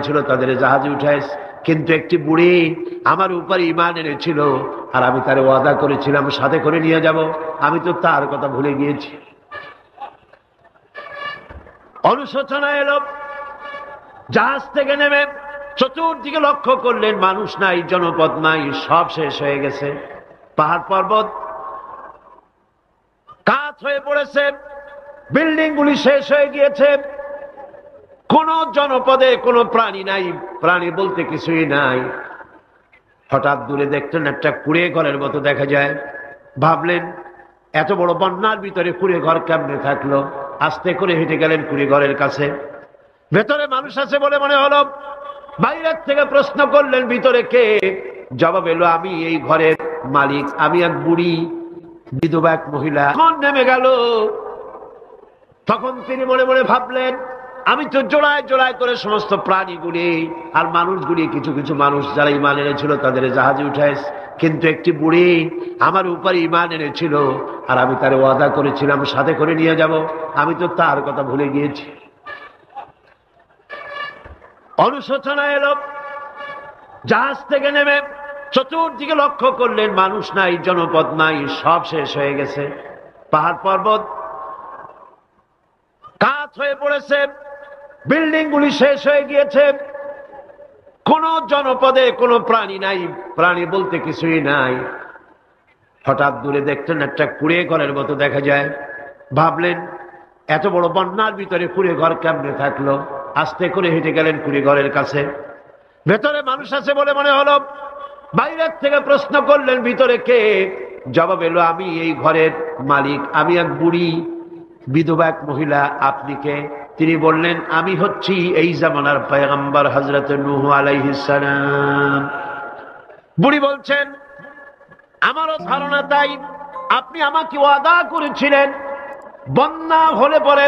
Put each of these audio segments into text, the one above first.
এনেছিল তাদের জাহাজে উঠাইস, কিন্তু একটি বুড়ি আমার উপর ঈমান এনেছিল আর আমি তার ওয়াদা করেছিলাম সাথে করে নিয়ে যাব, আমি তো তার কথা ভুলে গিয়েছি। অনুশোচনা এলো, জাহাজ থেকে নেমে চতুর্দিকে লক্ষ্য করলেন, মানুষ নাই, জনপদ নাই, সব শেষ হয়ে গেছে। পাহাড় পর্বত কাত হয়ে পড়েছে, বিল্ডিং গুলি শেষ হয়ে গিয়েছে, কোন জনপদে কোনো প্রাণী নাই, প্রাণী বলতে কিছুই নাই। হঠাৎ দূরে দেখলেন একটা কুঁড়ে ঘরের মতো দেখা যায়। ভাবলেন এত বড় বন্যার ভিতরে কুঁড়ে ঘর কেমনে থাকলো। আস্তে করে হেঁটে গেলেন কুঁড়ে ঘরের কাছে। ভেতরে মানুষ আছে বলে মনে হলো। বাইরের থেকে প্রশ্ন করলেন ভিতরে কে? জবাব এলো আমি এই ঘরের মালিক, আমি এক বুড়ি বিধবা এক মহিলা। নেমে গেল। তখন তিনি মনে মনে ভাবলেন আমি তো জোড়ায় জোড়ায় করে সমস্ত প্রাণীগুলি আর মানুষগুলি, কিছু কিছু মানুষ যারা ঈমান এনেছিল তাদের জাহাজে উঠাইস, কিন্তু একটি বুড়ি আমার উপর ঈমান এনেছিল আর আমি তার ওয়াদা করেছিলাম সাথে করে নিয়ে যাব, আমি তো তার কথা ভুলে গিয়েছি। অনুশোচনা এলো, জাহাজ থেকে নেমে চতুর্দিকে লক্ষ্য করলেন, মানুষ নাই, জনপদ নাই, সব শেষ হয়ে গেছে। পাহাড় পর্বত কাত হয়ে পড়েছে, বিল্ডিং গুলি শেষ হয়ে গিয়েছে, কোন জনপদে কোনো প্রাণী নাই, প্রাণী বলতে কিছুই নাই। হঠাৎ দূরে দেখলেন একটা কুঁড়ে ঘরের মতো দেখা যায়। ভাবলেন এত বড় বন্যার ভিতরে কুঁড়ে ঘর কেমনে থাকলো। আস্তে করে হেঁটে গেলেন কুঁড়ে ঘরের কাছে। ভেতরে মানুষ আছে বলে মনে হলো। বাইরের থেকে প্রশ্ন করলেন ভিতরে কে? জবাব এলো আমি এই ঘরের মালিক, আমি এক বুড়ি বিধবা এক মহিলা, আপনি কে? তিনি বললেন আমি হচ্ছি এই জামানার পয়গম্বর হযরত নূহ আলাইহিস সালাম। বুড়ি বলছেন আমারও ধারণা তাই, আপনি আমাকে ওয়াদা করেছিলেন বন্যা হলে পরে,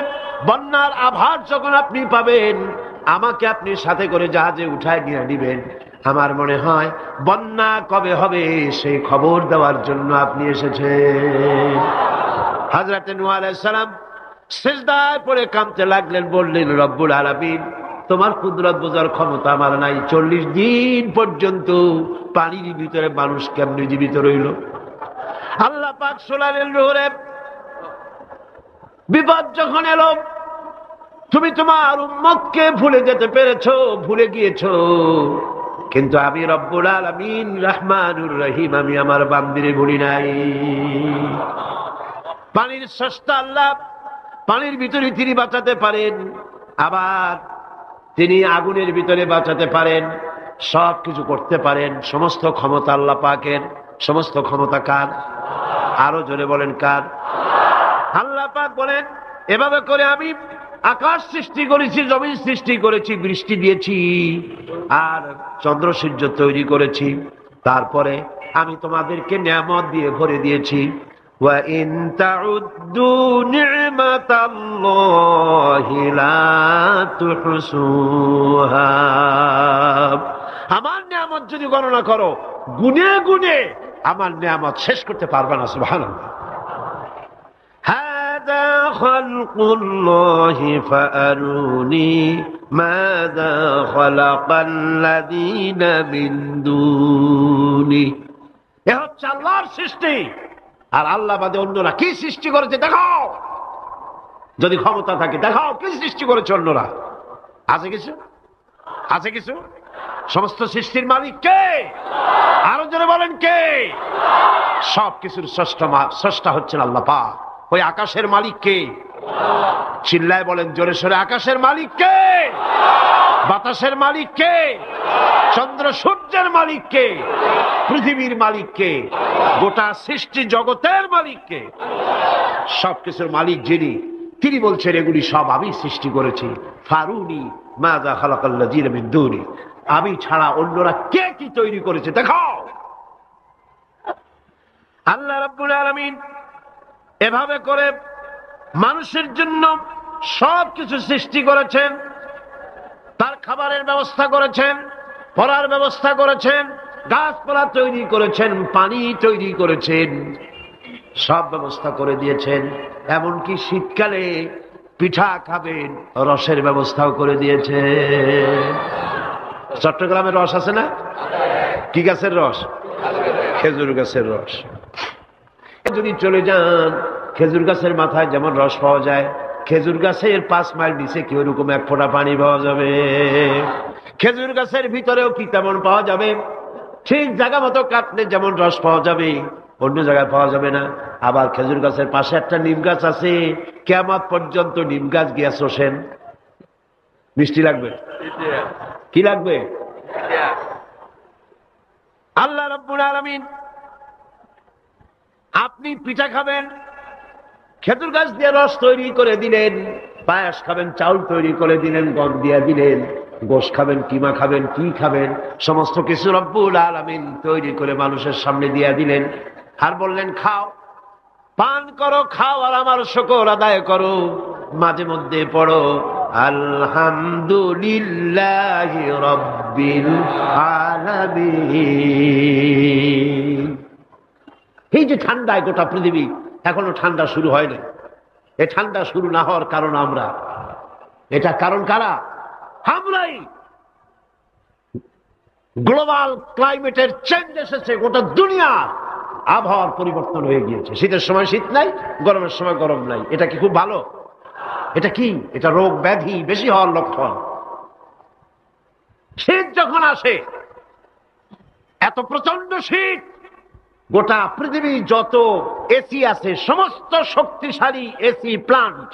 বন্যার আভাস যখন আপনি পাবেন আমাকে আপনি সাথে করে জাহাজে উঠায় নিয়ে দিবেন। আমার মনে হয় বন্যা কবে হবে সেই খবর দেওয়ার জন্য আপনি এসেছেন। হযরত নূহ আলাইহিস সালাম সিজদায় পড়ে কাঁদতে লাগলেন, বললেন রব্বুল আলামিন তোমার কুদরত বোঝার ক্ষমতা আমার নাই। 40 দিন পর্যন্ত পানির ভিতরে মানুষ কেমনে জীবিত রইল? আল্লাহ পাক শোনালেন নূরে, বিপদ যখন এলো তুমি তোমার উম্মতকে ভুলে যেতে পেরেছো, ভুলে গিয়েছো, কিন্তু আমি রব্বুল আলামিন রহমানুর রহিম, আমি আমার বান্দিরে ভুলি নাই। পানির স্রষ্টা আল্লাহ, পানির ভিতরে তিনি বাঁচাতে পারেন, আবার তিনি আগুনের ভিতরে বাঁচাতে পারেন, সব কিছু করতে পারেন। সমস্ত ক্ষমতা আল্লাহ পাকের। সমস্ত ক্ষমতা কার? আরো জোরে বলেন কার? আল্লাহ পাক বলেন এভাবে করে আমি আকাশ সৃষ্টি করেছি, জমিন সৃষ্টি করেছি, বৃষ্টি দিয়েছি আর চন্দ্র সূর্য তৈরি করেছি, তারপরে আমি তোমাদেরকে নিয়ামত দিয়ে ভরে দিয়েছি। وَإِن تَعُدُّوا نِعْمَةَ اللَّهِ لَا تُحْصُوهَا। আমার নিয়ামত যদি গণনা করো, গুনে গুনে আমার নিয়ামত শেষ করতে পারবে না। সুবহানাল্লাহ। হাদা খালকুল্লাহি ফাআরুনি মাযা খালাকাল্লাযীনা মিন দুনি। এ হচ্ছে আল্লাহর সৃষ্টি, আর আল্লাহ বাদে অন্যরা কি সৃষ্টি করেছে দেখাও। যদি ক্ষমতা থাকে দেখাও কি সৃষ্টি করেছে অন্যরা। আছে কিছু? আছে কিছু? সমস্ত সৃষ্টির মালিক কে? আরো জোরে বলেন কে? সব কিছুর স্রষ্টা হচ্ছেন আল্লাহ পাক। ওই আকাশের মালিক কে? চিল্লায় বলেন জোরে সোরে, আকাশের মালিক কে? বাতাসের মালিক কে? চন্দ্র সূর্যের মালিক কে? পৃথিবীর মালিক কে? গোটা সৃষ্টি জগতের মালিক কে? সবকিছুর মালিক যিনি, তিনি বলছেন এগুলি সব আমি সৃষ্টি করেছি। ফারুনি মাযা খালাকাল্লাযীনা মিন দুনি। আমি ছাড়া অন্যরা কে কি তৈরি করেছে দেখাও। আল্লাহ রাব্বুল আলামিন এভাবে করে মানুষের জন্য সবকিছু সৃষ্টি করেছেন। তার খাবারের ব্যবস্থা করেছেন, পড়ার ব্যবস্থা করেছেন, গাছপালা তৈরি করেছেন, পানি তৈরি করেছেন, সব ব্যবস্থা করে দিয়েছেন। এমনকি শীতকালে পিঠা খাবেন, রসের ব্যবস্থাও করে দিয়েছেন। চট্টগ্রামের রস আছে না? কি গাছের রস? খেজুর গাছের রস। যদি চলে যান খেজুর গাছের মাথায় যেমন রস পাওয়া যায়, খেজুর গাছের 5 মাইল নিচে কি ওরকম এক ফোঁটা পানি পাওয়া যাবে? খেজুর গাছের ভিতরেও কি তেমন পাওয়া যাবে? ঠিক জায়গা মতো কাটলে যেমন রস পাওয়া যাবে, অন্য জায়গায় পাওয়া যাবে না। আবার খেজুর গাছের পাশে একটা নিম গাছ আছে, কিয়ামত পর্যন্ত নিম গাছ গিয়া চষেন, মিষ্টি লাগবে। কি লাগবে? আল্লাহ রাব্বুল আলামিন, আপনি পিঠা খাবেন, খেজুর গাছ দিয়ে রস তৈরি করে দিলেন, পায়েস খাবেন, চাউল তৈরি করে দিলেন, গম দিয়ে দিলেন, গোশ খাবেন, কিমা খাবেন, কি খাবেন, সমস্ত কিছু রব্বুল আলামিন তৈরি করে মানুষের সামনে দিয়ে দিলেন। আর বললেন খাও, পান করো, খাও, আর আমার শুকর আদায় করো। মাঝে মধ্যে পড়ো আলহামদুলিল্লাহি রাব্বিল আলামিন। এই যে ঠান্ডায় গোটা পৃথিবী, এখনো ঠান্ডা শুরু হয় না। এই ঠান্ডা শুরু না হওয়ার কারণ আমরা। এটা কারণ কারা? আমরাই। গ্লোবাল ক্লাইমেটের চেঞ্জ এসেছে, গোটা দুনিয়া আবহাওয়ার পরিবর্তন হয়ে গিয়েছে। শীতের সময় শীত নাই, গরমের সময় গরম নাই। এটা কি খুব ভালো? এটা কি? এটা রোগ ব্যাধি বেশি হওয়ার লক্ষণ। শীত যখন আসে, এত প্রচন্ড শীত, গোটা পৃথিবী যত এসি আছে, সমস্ত শক্তিশালী এসি প্লান্ট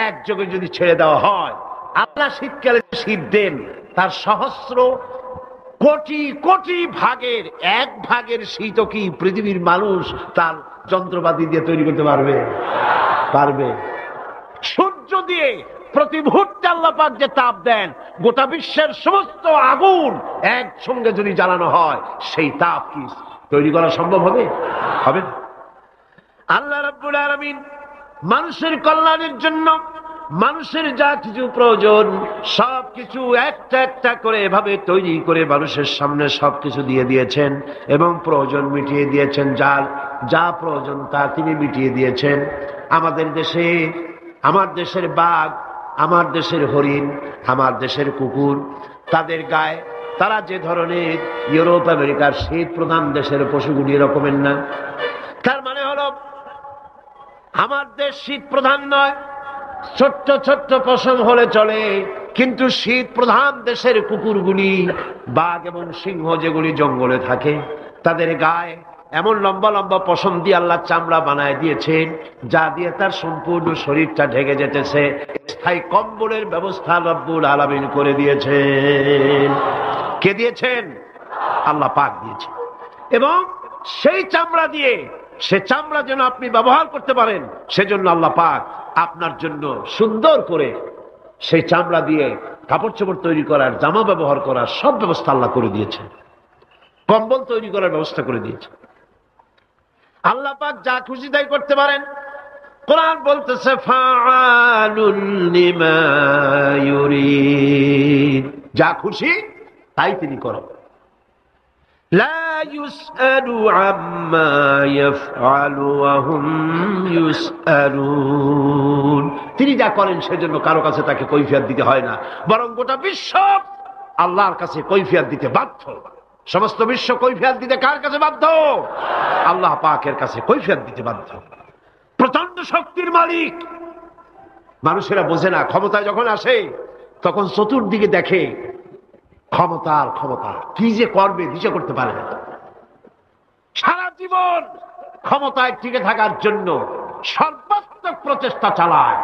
একযোগে যদি ছেড়ে দেওয়া হয়, আল্লাহ শীতকালে শীত দেন, তার সহস্র কোটি কোটি ভাগের 1 ভাগের শীত কি পৃথিবীর মানুষ তার যন্ত্রপাতি দিয়ে তৈরি করতে পারবে? পারবে। সূর্য দিয়ে প্রতি মুহূর্তে আল্লাহ পাক যে তাপ দেন, গোটা বিশ্বের সমস্ত আগুন একসঙ্গে যদি জ্বালানো হয়, সেই তাপ কি তৈরি করা সম্ভব হবে? হবে না। আল্লাহ রাব্বুল আলামিন মানুষের কল্যাণের জন্য মানুষের যা কিছু প্রয়োজন সবকিছু একটা একটা করে এভাবে তৈরি করে মানুষের সামনে সবকিছু দিয়ে দিয়েছেন এবং প্রয়োজন মিটিয়ে দিয়েছেন। যার যা প্রয়োজন তা তিনি মিটিয়ে দিয়েছেন। আমাদের দেশে, আমার দেশের বাঘ, আমার দেশের হরিণ, আমার দেশের কুকুর, তাদের গায়ে তারা যে ধরনের ইউরোপ আমেরিকার শীত প্রধান দেশের পশুগুলি এরকমের না। তার মানে হলো আমার দেশ শীত প্রধান নয়, ছোট্ট ছোট্ট পশম হলে চলে, কিন্তু শীত প্রধান দেশের কুকুরগুলি, বাঘ এবং সিংহ যেগুলি জঙ্গলে থাকে, তাদের গায়ে এমন লম্বা লম্বা পশম দিয়ে আল্লাহ চামড়া বানায় দিয়েছেন, যা দিয়ে তার সম্পূর্ণ শরীরটা ঢেকে যেতেছে। স্থায়ী কম্বলের ব্যবস্থা রব্বুল আলামিন করে দিয়েছেন। কে দিয়েছেন? আল্লাহ পাক দিয়েছেন। এবং সেই চামড়া দিয়ে, সে চামড়া যেন আপনি ব্যবহার করতে পারেন, সেজন্য আল্লাহ পাক আপনার জন্য সুন্দর করে সেই চামড়া দিয়ে কাপড় চোপড় তৈরি করার, জামা ব্যবহার করার সব ব্যবস্থা আল্লাহ করে দিয়েছেন। কম্বল তৈরি করার ব্যবস্থা করে দিয়েছেন। আল্লাহ পাক যা খুশি তাই করতে পারেন। কোরআন বলতেছে ফাআলুন লিমা ইউরিদ, যা খুশি তাই তিনি করেন। লা ইউসআলু আম্মা ইয়াফআলু ওয়া হুম ইউসআলুন, তিনি যা করেন সেজন্য কারো কাছে তাকে কৈফিয়ত দিতে হয় না, বরং গোটা বিশ্ব আল্লাহর কাছে কৈফিয়ত দিতে বাধ্য। সমস্ত বিশ্ব কৈফিয়ত দিতে কার কাছে বাধ্য? আল্লাহ পাকের কাছে কৈফিয়ত দিতে বাধ্য। প্রচন্ড শক্তির মালিক। মানুষেরা বোঝে না, ক্ষমতায় যখন আসে তখন চতুর্দিকে দেখে ক্ষমতার ক্ষমতা, কি যে করবে দিশা করতে পারে না। সারা জীবন ক্ষমতায় টিকে থাকার জন্য সর্বাত্মক প্রচেষ্টা চালায়,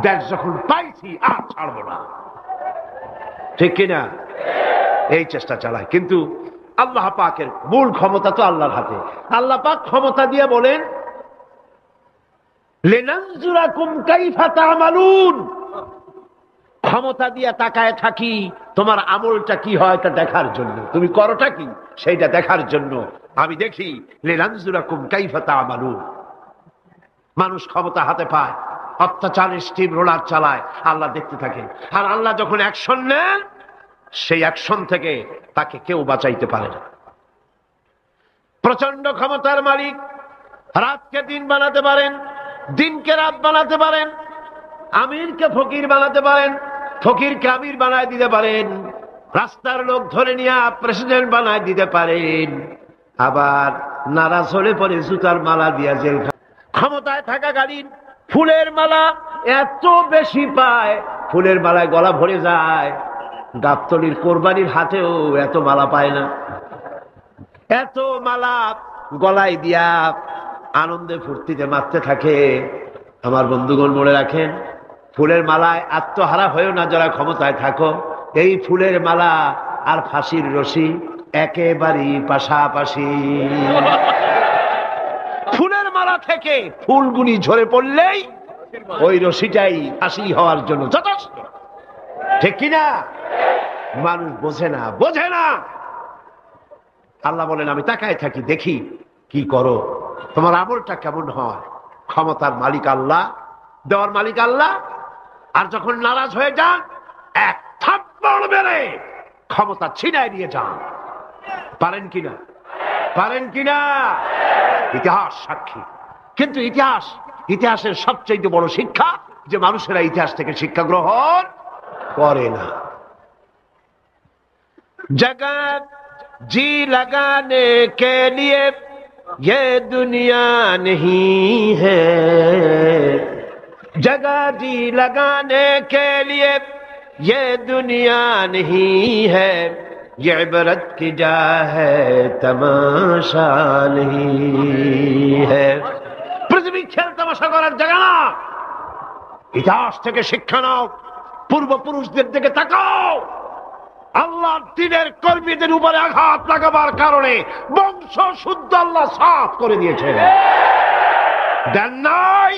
দেশ যখন পাইছি আর ছাড়বো না, ঠিক কিনা? এই চেষ্টা চালায়। কিন্তু আল্লাহ পাকের মূল ক্ষমতা তো আল্লাহর হাতে। আল্লাহ পাক ক্ষমতা দিয়ে বলেন লিনানজুরাকুম কাইফা তা'মালুন, ক্ষমতা দিয়ে তাকায় থাকি তোমার আমলটা কি হয় তা দেখার জন্য, তুমি করোটা কি সেইটা দেখার জন্য আমি দেখি। লিনানজুরাকুম কাইফা তা'মালুন। মানুষ ক্ষমতা হাতে পায়, অত্যাচারের স্টিম রোলার চালায়, আল্লাহ দেখতে থাকে। আর আল্লাহ যখন অ্যাকশন নেন, সেই অ্যাকশন থেকে তাকে কেউ বাঁচাইতে পারে না। প্রচন্ড ক্ষমতার মালিক। রাতকে দিন বানাতে পারেন, দিনকে রাত বানাতে পারেন, আমিরকে ফকির বানাতে পারেন, ফকিরকে আমির বানায় দিতে পারেন। রাস্তার লোক ধরে নিয়ে প্রেসিডেন্ট বানায় দিতে পারেন, আবার নারাজ হলে পরে জুতার মালা দিয়া জেল। ক্ষমতায় থাকাকালীন ফুলের মালা এত বেশি পায়, ফুলের মালায় গলা ভরে যায়। গাবতলির কোরবানির হাতেও এত মালা পায় না। এত মালা গলায় দিয়া আনন্দে ফুর্তিতে মারতে থাকে। আমার বন্ধুগণ মনে রাখেন, ফুলের মালায় আত্মহারা হয়েও না যারা ক্ষমতায় থাকো। এই ফুলের মালা আর ফাঁসির রশি একেবারেই পাশাপাশি। ফুলের মালা থেকে ফুলগুলি ঝরে পড়লেই ওই রশিটাই ফাঁসি হওয়ার জন্য যথেষ্ট, ঠিক কিনা? মানুষ বোঝে না, বোঝে না। আল্লাহ বলেন, আমি তাকায় থাকি, দেখি কি করো, তোমার আমলটা কেমন হয়। ক্ষমতার মালিক আল্লাহ, দেওয়ার মালিক আল্লাহ। আর যখন নারাজ হয়ে যান, এক থাপ্পড় মেরে ক্ষমতা ছিনায় নিয়ে যান। পারেন কিনা? পারেন কিনা? ইতিহাস সাক্ষী। কিন্তু ইতিহাসের সবচেয়ে বড় শিক্ষা যে মানুষেরা ইতিহাস থেকে শিক্ষা গ্রহণ করে না। जगत जी लगाने के लिए ये दुनिया नहीं है, जगह जी लगाने के लिए ये दुनिया नहीं है, ये इबरत की जा है तमाशा नहीं है। पृथ्वी खेल तमाशा করার জায়গা না। ইতিহাস থেকে শিক্ষা নাও, পূর্বপুরুষদের দিকে তাকাও। আল্লাহ দ্বীনের কর্মীদের উপরে আঘাত লাগাবার কারণে বংশ শুদ্ধ আল্লাহ সাফ করে দিয়েছেন। দেন নাই?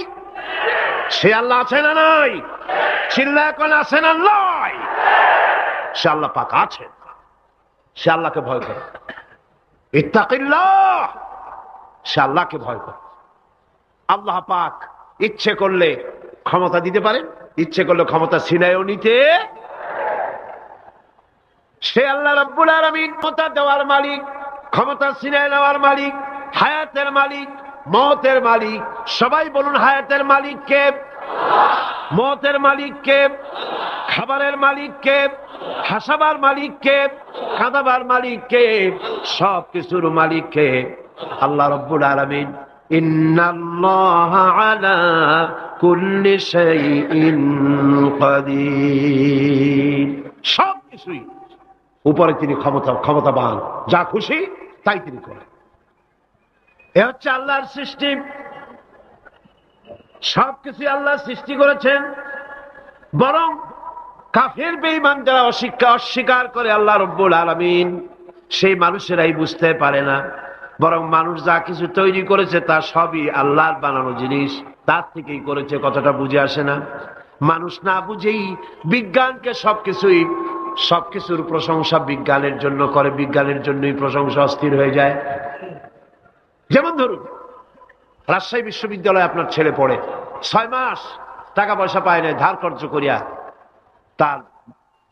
সে আল্লাহ আছে না নাই? চিল্লায় কোন আছে না নাই? সে আল্লাহ পাক আছেন। সে আল্লাহকে ভয় করে। ইত্তাকিল্লাহ, সে আল্লাহকে ভয় করে। আল্লাহ পাক ইচ্ছে করলে ক্ষমতা দিতে পারেন, ইচ্ছে করলে ক্ষমতা ছিনায়ও নিতে। সে আল্লাহ রাব্বুল আলামিন, ক্ষমতা দেওয়ার মালিক, ক্ষমতা ছিনায় নেওয়ার মালিক, হায়াতের মালিক, মওতের মালিক। সবাই বলুন, হায়াতের মালিক কে? মওতের মালিক কে? খাবারের মালিক কে? হাসাবার মালিক কে? কাঁদাবার মালিক কে? সব কিছুর মালিক কে? আল্লাহ রাব্বুল আলামিন। ইন্নাল্লাহা আলা কুল্লি শাইইন কাদির। সব কিছুই উপরে তিনি ক্ষমতাবান, যা খুশি তাই তিনি করেন। এ হচ্ছে আল্লাহর সৃষ্টি। সবকিছু আল্লাহ সৃষ্টি করেছেন। বরং কাফের বেঈমান যারা অস্বীকার করে আল্লাহ রাব্বুল আলামিন, সেই মানুষেরাই বুঝতে পারে না। বরং মানুষ যা কিছু তৈরি করেছে তা সবই আল্লাহর বানানো জিনিস, তার থেকেই করেছে, কথাটা বুঝে আসে না। মানুষ না বুঝেই বিজ্ঞানকে সবকিছুর প্রশংসা বিজ্ঞানের জন্য করে, বিজ্ঞানের জন্যই প্রশংসা অস্থির হয়ে যায়। যেমন ধরুন, রাজশাহী বিশ্ববিদ্যালয়ে আপনার ছেলে পড়ে, 6 মাস টাকা পয়সা পায় না, ধার খরচ করিয়া তার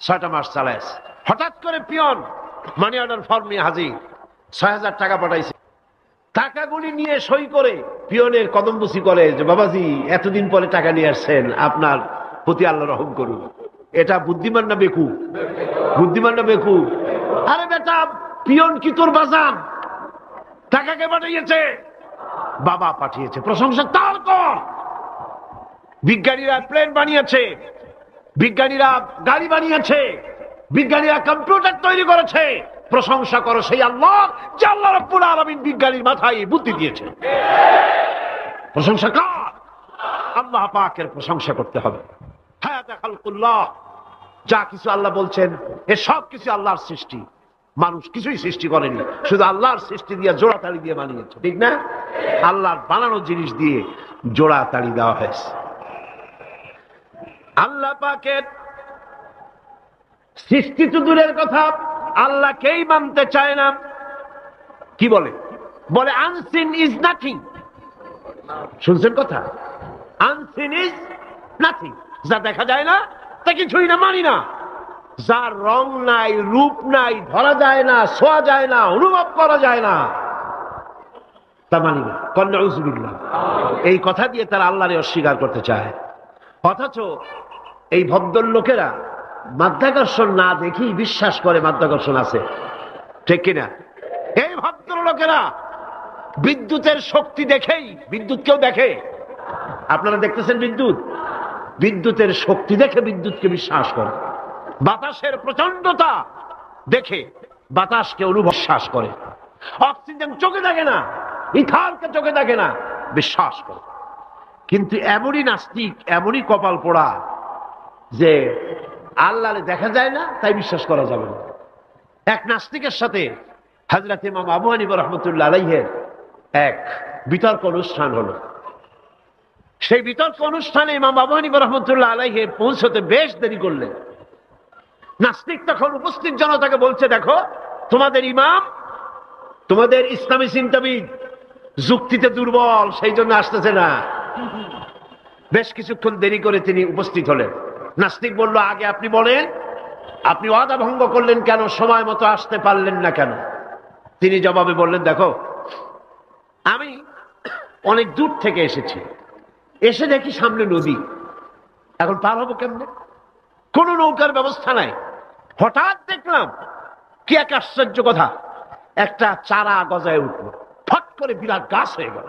6টা মাস চালায়। হঠাৎ করে পিয়ন মানি অর্ডার ফর্ম নিয়ে হাজির, 6,000 টাকা পাঠাইছে। টাকাগুলি নিয়ে সই করে পিয়নের কদমবুসি করে যে, বাবাজি এতদিন পরে টাকা নিয়ে আসছেন, আপনার প্রতি আল্লাহ রহম করুন। এটা বুদ্ধিমান না বেকুব? বুদ্ধিমান না বেকুব? আরে বেটা, পিয়ন কি তোর বাজান? টাকাকে পাঠিয়েছে, বাবা পাঠিয়েছে, প্রশংসা তার কর। বিজ্ঞানীরা প্লেন বানিয়েছে, বিজ্ঞানীরা গাড়ি বানিয়েছে, বিজ্ঞানীরা কম্পিউটার তৈরি করেছে, প্রশংসা করো সেই আল্লাহ যে আল্লাহ রাব্বুল আলামিন বিজ্ঞানীর মাথায় বুদ্ধি দিয়েছে। প্রশংসা কার? আল্লাহ পাকের প্রশংসা করতে হবে। হায়াতে খালকুল্লাহ, যা কিছু আল্লাহ বলছেন এ সব কিছু আল্লাহর সৃষ্টি। মানুষ কিছুই সৃষ্টি করেনি, শুধু আল্লাহর সৃষ্টি দিয়ে জোড়া তালি দিয়ে বানিয়েছে, ঠিক না? আল্লাহর বানানো জিনিস দিয়ে জোড়া তালি দেওয়া হয়েছে। আল্লাহ পাকের সৃষ্টি তো দূরের কথা, আল্লাহকেই মানতে চায় না। কি বলে? বলে আনসিন ইজ নাথিং। শুনছেন কথা? আনসিন ইজ নাথিং, যা দেখা যায় না তা কিছুই না, মানি না। যার রং নাই, রূপ নাই, ধরা যায় না, ছোঁয়া যায় না, অনুভব করা যায় না, তা মানি না। নাউযুবিল্লাহ। এই কথা দিয়ে তারা আল্লাহরে অস্বীকার করতে চায়। অথচ এই ভদ্রলোকেরা মাধ্যাকর্ষণ না দেখি বিশ্বাস করে মাধ্যাকর্ষণ আছে, ঠিক কিনা? এই ভদ্রলোকেরা বিদ্যুতের শক্তি দেখেই, বিদ্যুৎ কেউ দেখে? আপনারা দেখতেছেন বিদ্যুৎ? বিদ্যুতের শক্তি দেখে বিদ্যুৎকে বিশ্বাস করে। বাতাসের প্রচন্ডতা দেখে বাতাসকে বিশ্বাস করে। অক্সিজেন চোখে দেখে না, ইথারকে চোখে দেখে না, বিশ্বাস করে। কিন্তু এমনই নাস্তিক, এমনই কপাল পোড়া যে আল্লাহরে দেখা যায় না, তাই বিশ্বাস করা যাবে না। এক নাস্তিকের সাথে হযরত ইমাম আবু হানিফা রাহমাতুল্লাহ আলাইহির এক বিতর্ক অনুষ্ঠান হলো। সেই বিতর্ক অনুষ্ঠানে ইমাম আবু হানিফা রাহমাতুল্লাহ আলাইহি পৌঁছতে বেশ দেরি করলেন। নাস্তিক তখন উপস্থিত জনতাকে বলছে, দেখো তোমাদের ইমাম, তোমাদের ইসলামী চিন্তাবিদ যুক্তিতে দুর্বল, সেই জন্য আসতেছে না। বেশ কিছুক্ষণ দেরি করে তিনি উপস্থিত হলেন। নাস্তিক বলল, আগে আপনি বলেন, আপনি ওয়াদা ভঙ্গ করলেন কেন, সময় মতো আসতে পারলেন না কেন? তিনি জবাবে বললেন, দেখো আমি অনেক দূর থেকে এসেছি, এসে দেখি সামনে নদী, এখন পার হবো কেমনে? কোন নৌকার ব্যবস্থা নাই। হঠাৎ দেখলাম কি এক আশ্চর্য কথা, একটা চারা গজায় উঠলো, ফট করে বিরাট গাছ হয়ে গেল।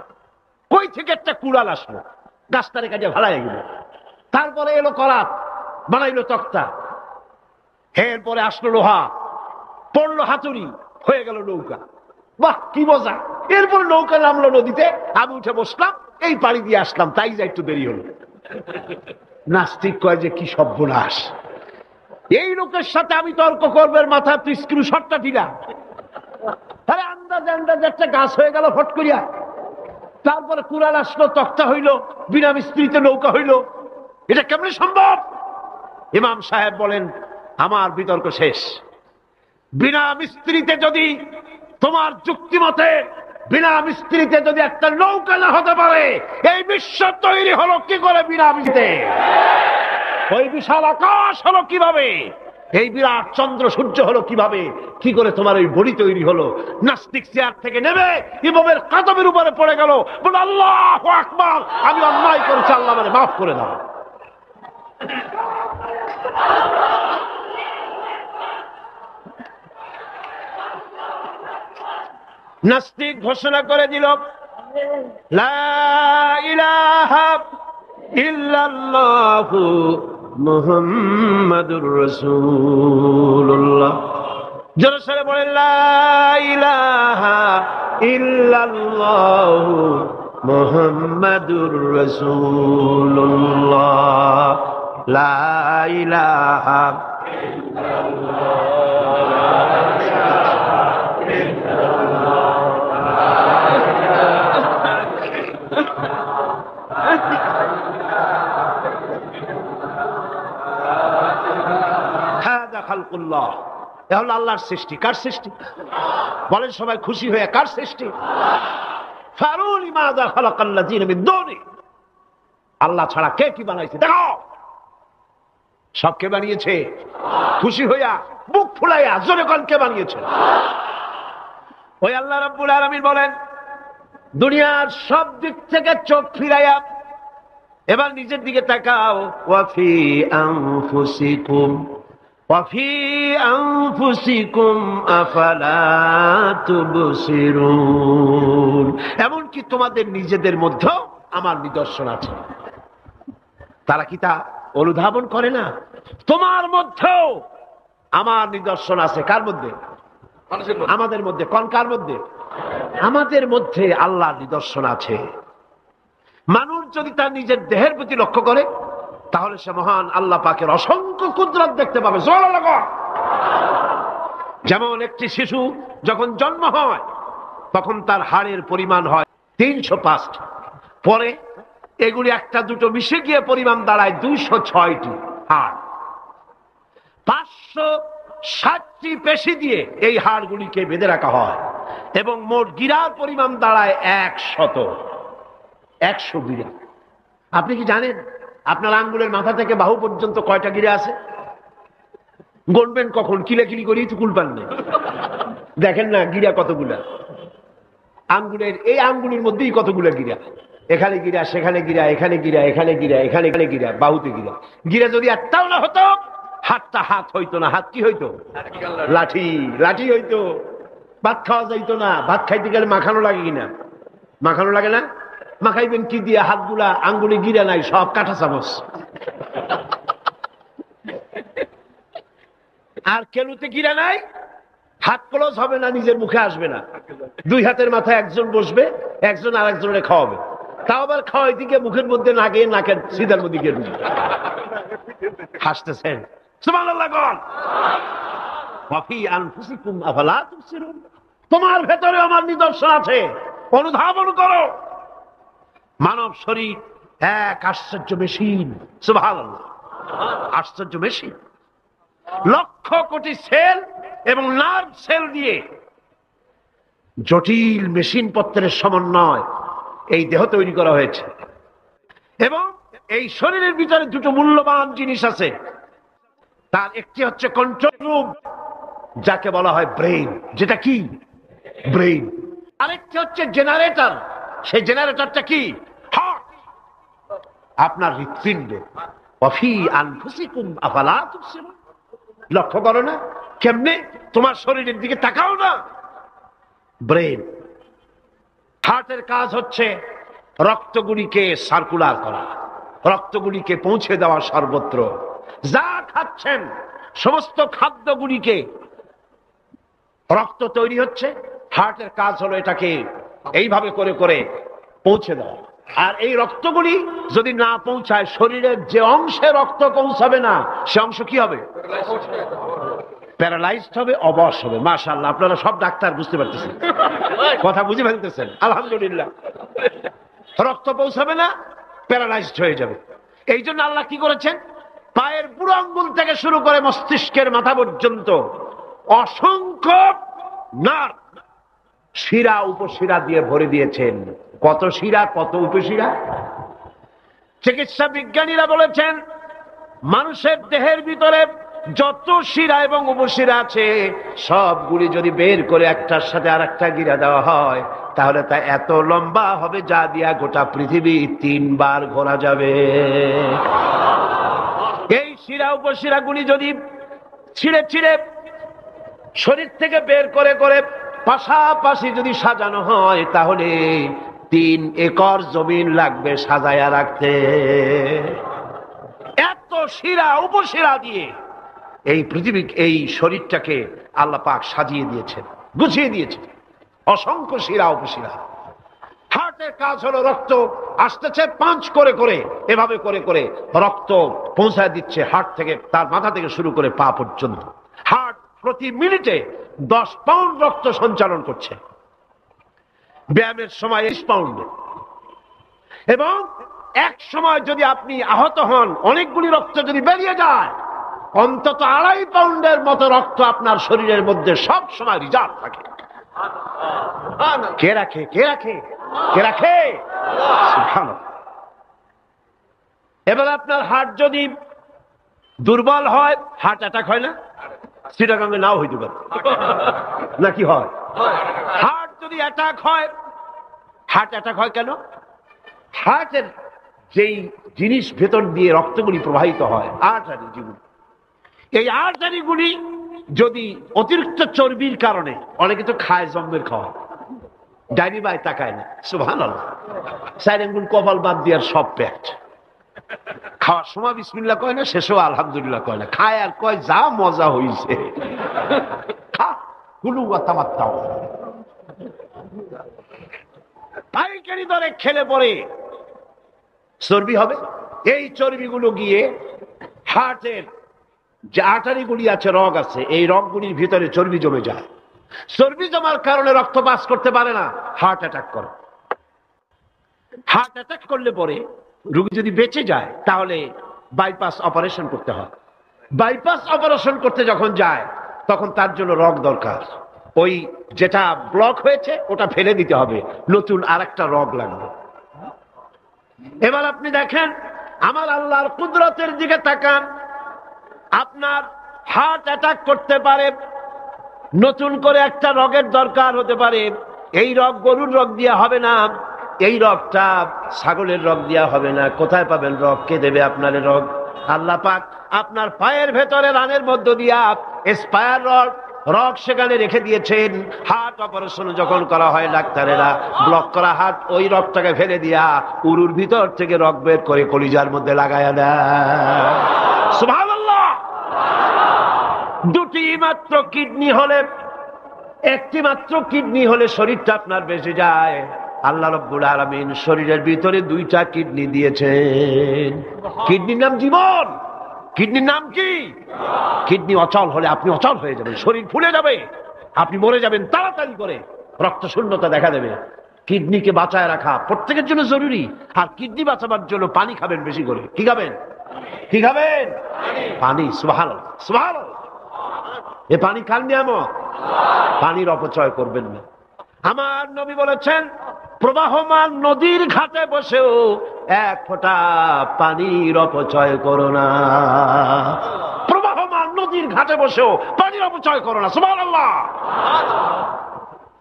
কই থেকে একটা কুড়াল আসলো, গাছটারে কাজে ভাড়ায় গেল। তারপরে এলো করাত, বানাইলো তক্তা, এরপরে আসলো লোহা, পড়লো হাতুড়ি, হয়ে গেল নৌকা। বাহ কি মজা! এরপর নৌকা নামলো নদীতে, আমি উঠে বসলাম, এই পাড়ি দিয়ে আসলাম, তাই যা একটু দেরি হলো। নাস্তিক কয় যে কি সর্বনাশ, এই লোকের সাথে আমি তর্ক করবে মাথা তুই স্ক্রু শটটা ঢিলা। আরে আন্দাজে আন্দাজে একটা গাছ হয়ে গেল ফট করিয়া, তারপরে কুড়াল আসলো, তক্তা হইল, বিনা মিস্ত্রিতে নৌকা হইল, এটা কেমনে সম্ভব? ইমাম সাহেব বলেন, আমার বিতর্ক শেষ। বিনা মিস্ত্রিতে যদি, তোমার যুক্তি মতে বিনা মিস্ত্রিতে যদি একটা নৌকা না হতে পারে, এই বিশ্ব তৈরি হলো কি করে বিনা মিস্ত্রিতে? ওই বিশাল আকাশ হলো কিভাবে? এই বিরাট চন্দ্র সূর্য হলো কিভাবে? কি করে তোমার ওই বডি তৈরি হলো? নাস্তিক চেয়ার থেকে নেমে ইমামের কাদমের উপরে পড়ে গেল, বলে আল্লাহু আকবার, আমি অন্যায় করেছি, আল্লাহ আমারে মাফ করে দাও। নাস্তিক ঘোষণা করে দিল, লা ইলাহা ইল্লাল্লাহু মুহাম্মাদুর রাসূলুল্লাহ। জোরে সরে বলেন, লা ইলাহা ইল্লাল্লাহু মুহাম্মাদুর রাসূলুল্লাহ। লা ইলাহা খালকুল্লাহ, এ হলো আল্লাহর সৃষ্টি। কার সৃষ্টি? বলেন সবাই খুশি হয়ে, কার সৃষ্টি? ফারুনি মাযা খালাকাল্লাযিনা মিন দুনি, আল্লাহ ছাড়া কে কি বানাইছে দেখো। সব কে বানিয়েছে? খুশি হইয়া, বুক ফুলাইয়া জোরে কোন কে বানিয়েছে? ওই আল্লাহ রাব্বুল আলামিন বলেন, দুনিয়ার সব দিক থেকে চোখ ফিরাইয়া এবার নিজের দিকে তাকাও। ওয়াফি আনফুসিকুম ওয়াফি আনফুসিকুম আফালা তুবসিরুন, এমনকি তোমাদের নিজেদের মধ্যেও আমার নিদর্শন আছে। তারা কি তা অনুধাবন করে না? তোমার মধ্যেও আমার নিদর্শন আছে। কার মধ্যে? আমাদের মধ্যে। কোন কার মধ্যে? আমাদের মধ্যে আল্লাহর নিদর্শন আছে। মানুষ যদি তার নিজের দেহের প্রতি লক্ষ্য করে, তাহলে সে মহান আল্লাহ পাকের অসংখ্য কুদরত দেখতে পাবে। যেমন একটি শিশু যখন জন্ম হয়, তখন তার হাড়ের পরিমাণ হয় 305, পরে এগুলি একটা দুটো মিশে গিয়ে পরিমাণ দাঁড়ায় 206টি হাড়। 560টি পেশি দিয়ে এই হাড়গুলিকে বেঁধে রাখা হয়, এবং মোট গিরার পরিমাণ দাঁড়ায় 100 গিরা। আপনি কি জানেন আপনার আঙ্গুলের মাথা থেকে বাহু পর্যন্ত কয়টা গিরা আছে? গণবেন কখন? কিলাকিলি করেই তো কুল পান না। দেখেন না গিরা কতগুলা আঙ্গুলের, এই আঙ্গুলের মধ্যেই কতগুলা গিরা। এখানে গিরা, সেখানে গিরা, এখানে গিরা, এখানে গিরা, এখানে গিরা, বাহুতে গিরা। গিরা যদি একটাও না হতো, হাতটা হাত হইতো না, হাত কি হইতো? লাঠি। লাঠি হইতো। ভাত খাওয়া যাইতো না। ভাত খাইতে গেলে মাখানো লাগে কিনা? মাখানো লাগে না? মাখাইবেন কি দিয়ে? হাতগুলা আঙ্গুলে গিরা নাই, সব কাঁটা চামচ। আর কেলুতে গিরা নাই, হাত ক্লোজ হবে না, নিজের মুখে আসবে না। দুই হাতের মাথায় একজন বসবে, একজন আর একজনের খাওয়াবে। তাও আবার খাওয়াই দিকে মুখের মধ্যে না গিয়ে নাকের সিধার মধ্যে গিয়ে হাসতেছেন। সুবহানাল্লাহ বল। ওয়াফি আনফুসিকুম আফালা তুবসিরুন। তোমার ভেতরে আমার নিদর্শন আছে, অনুধাবন করো। মানব শরীর এক আশ্চর্য মেশিন। সুবহানাল্লাহ, আশ্চর্য মেশিন। লক্ষ কোটি সেল এবং নার্ভ সেল দিয়ে জটিল মেশিন পত্রের সমন্বয় এই দেহ তৈরি করা হয়েছে। এবং এই শরীরের ভিতরে দুটো মূল্যবান জিনিস আছে। তার একটি হচ্ছে কন্ট্রোল রুম, যাকে বলা হয় ব্রেইন। যেটা কি? ব্রেইন। আরেকটি হচ্ছে জেনারেটর। সেই জেনারেটরটা কি? হার্ট, আপনার হৃৎপিণ্ড। ওয়াফি আনফুসিকুম আফালা তুবসিরুন। লক্ষ্য করো না কেমনে? তোমার শরীরের দিকে তাকাও না। ব্রেন। হার্টের কাজ হচ্ছে রক্তগুলিকে সার্কুলার করা, রক্তগুলিকে পৌঁছে দেওয়া সর্বত্র। যা খাচ্ছেন সমস্ত খাদ্যগুলিকে, রক্ত তৈরি হচ্ছে, হার্টের কাজ হলো এটাকে এইভাবে করে করে পৌঁছে দেওয়া। আর এই রক্তগুলি যদি না পৌঁছায়, শরীরের যে অংশে রক্ত পৌঁছাবে না সে অংশ কি হবে? প্যারালাইজড হবে, অবশ হবে। মাশাআল্লাহ, আপনারা সব ডাক্তার বুঝতে পারতেছেন, কথা বুঝে ফেলতেছেন। আলহামদুলিল্লাহ। রক্ত পৌঁছাবে না, প্যারালাইজড হয়ে যাবে। এই জন্য আল্লাহ কি করেছেন? পায়ের বুড়ো আঙ্গুল থেকে শুরু করে মস্তিষ্কের মাথা পর্যন্ত অসংখ্য নার্ভ, শিরা উপশিরা দিয়ে ভরে দিয়েছেন। কত শিরা, কত উপশিরা! চিকিৎসা বিজ্ঞানীরা বলেছেন মানুষের দেহের ভিতরে যত শিরা এবং উপশিরা আছে সবগুলি যদি বের করে একটার সাথে আর একটা গিরা দেওয়া হয় তাহলে তা এত লম্বা হবে যা দিয়া গোটা পৃথিবী 3 বার ঘোরা যাবে। এই শিরা উপশিরা গুলি যদি ছিঁড়ে ছিঁড়ে শরীর থেকে বের করে করে পাশাপাশি যদি সাজানো হয় তাহলে 3 একর জমিন লাগবে সাজায়া রাখতে। এত শিরা উপশিরা দিয়ে এই পৃথিবী, এই শরীরটাকে আল্লাহ পাক সাজিয়ে দিয়েছেন, গুছিয়ে দিয়েছেন। অসংখ্য শিরা উপশিরা। হার্টের কাজ হলো রক্ত আসতেছে পাঞ্চ করে করে, এভাবে করে করে রক্ত পৌঁছায় দিচ্ছে হার্ট থেকে, তার মাথা থেকে শুরু করে পা পর্যন্ত। হার্ট প্রতি মিনিটে 10 পাউন্ড রক্ত সঞ্চালন করছে, ব্যায়ামের সময় 20 পাউন্ড। এবং এক সময় যদি আপনি আহত হন, অনেকগুলি রক্ত যদি বেরিয়ে যায়, অন্তত 2.5 পাউন্ডের মতো রক্ত আপনার শরীরের মধ্যে সব সময় রিজার্ভ থাকে। কে রাখে? কে রাখে? কে রাখে? এবার আপনার হার্ট যদি দুর্বল হয়, হার্ট অ্যাটাক হয় না? চিটাগাঙ্গে নাও হইতে পারে, নাকি হয়? হার্ট যদি অ্যাটাক হয়, হার্ট অ্যাটাক হয় কেন? হার্টের যেই জিনিস ভেতর দিয়ে রক্তগুলি প্রবাহিত হয়, আর্টারি যেগুলি, এই আর্টারিগুলি যদি অতিরিক্ত চর্বির কারণে, অনেকে তো খায় জম্মের খাওয়া, ডাইনি বাই তাকায় না, সুবহানাল্লাহ, 4 আঙ্গুল কপাল বাদ দিয়ার সব পেট, খাওয়ার সময় বিসমিল্লাহ কয় না, শেষেও আলহামদুলিল্লাহ কয় না, খায় আর কয় যা মজা হইছে, খা কুলু ওয়া তামাত্তাউ। পাইকারি দরে খেলে পরে চর্বি হবে। এই চর্বিগুলো গিয়ে হার্টের যে আর্টারিগুলি আছে, রগ আছে, এই রগগুলির ভিতরে চর্বি জমে যায়। চর্বি জমার কারণে রক্ত পাস করতে পারে না, হার্ট অ্যাটাক করে। হার্ট অ্যাটাক করলে পরে রোগী যদি বেঁচে যায় তাহলে বাইপাস অপারেশন করতে হয়। বাইপাস অপারেশন করতে যখন যায় তখন তার জন্য রগ দরকার। ওই যেটা ব্লক হয়েছে ওটা ফেলে দিতে হবে, নতুন আরেকটা রগ লাগবে। এবার আপনি দেখেন আমার আল্লাহর কুদরতের দিকে তাকান। আপনার হার্ট অ্যাটাক করতে পারে, নতুন করে একটা রগের দরকার হতে পারে। এই রগ গরুর রগ দিয়া হবে না, এই রগটা ছাগলের রগ দিয়া হবে না। কোথায় পাবেন রগ? কে দেবে আপনার রগ? আল্লাহ পাক আপনার পায়ের ভেতরে রানের মধ্য দিয়া স্পায়ার রক সেখানে রেখে দিয়েছেন। হার্ট অপারেশন যখন করা হয় ডাক্তারেরা ব্লক করা হার্ট ওই রক্তটাকে ফেলে দিয়া উরুর ভিতর থেকে রক বের করে কলিজার মধ্যে লাগায়া দেয়। সুবহানাল্লাহ। দুটি মাত্র কিডনি হলে, একটি মাত্র কিডনি হলে শরীরটা আপনার বেঁচে যায়। আল্লাহ রাব্বুল আলামিন শরীরের ভিতরে দুইটা কিডনি দিয়েছেন। কিডনির নাম জীবন। কিডনির নাম কি? কিডনি অচল হলে আপনি অচল হয়ে যাবেন, শরীর ফুলে যাবে, আপনি মরে যাবেন তাড়াতাড়ি করে, রক্ত শূন্যতা দেখা দেবে। কিডনিকে বাঁচায় রাখা প্রত্যেকের জন্য জরুরি। আর কিডনি বাঁচাবার জন্য পানি খাবেন বেশি করে। কি খাবেন? কি খাবেন? পানি। সুবহানাল্লাহ, সুবহানাল্লাহ। এ পানি খান নিয়ামত, পানির অপচয় করবেন না। আমার নবী বলেছেন, প্রবাহমান নদীর ঘাটে বসেও এক ফোঁটা পানির অপচয় করো না। প্রবাহমান নদীর ঘাটে বসেও পানির অপচয় করো না। সুবহানাল্লাহ।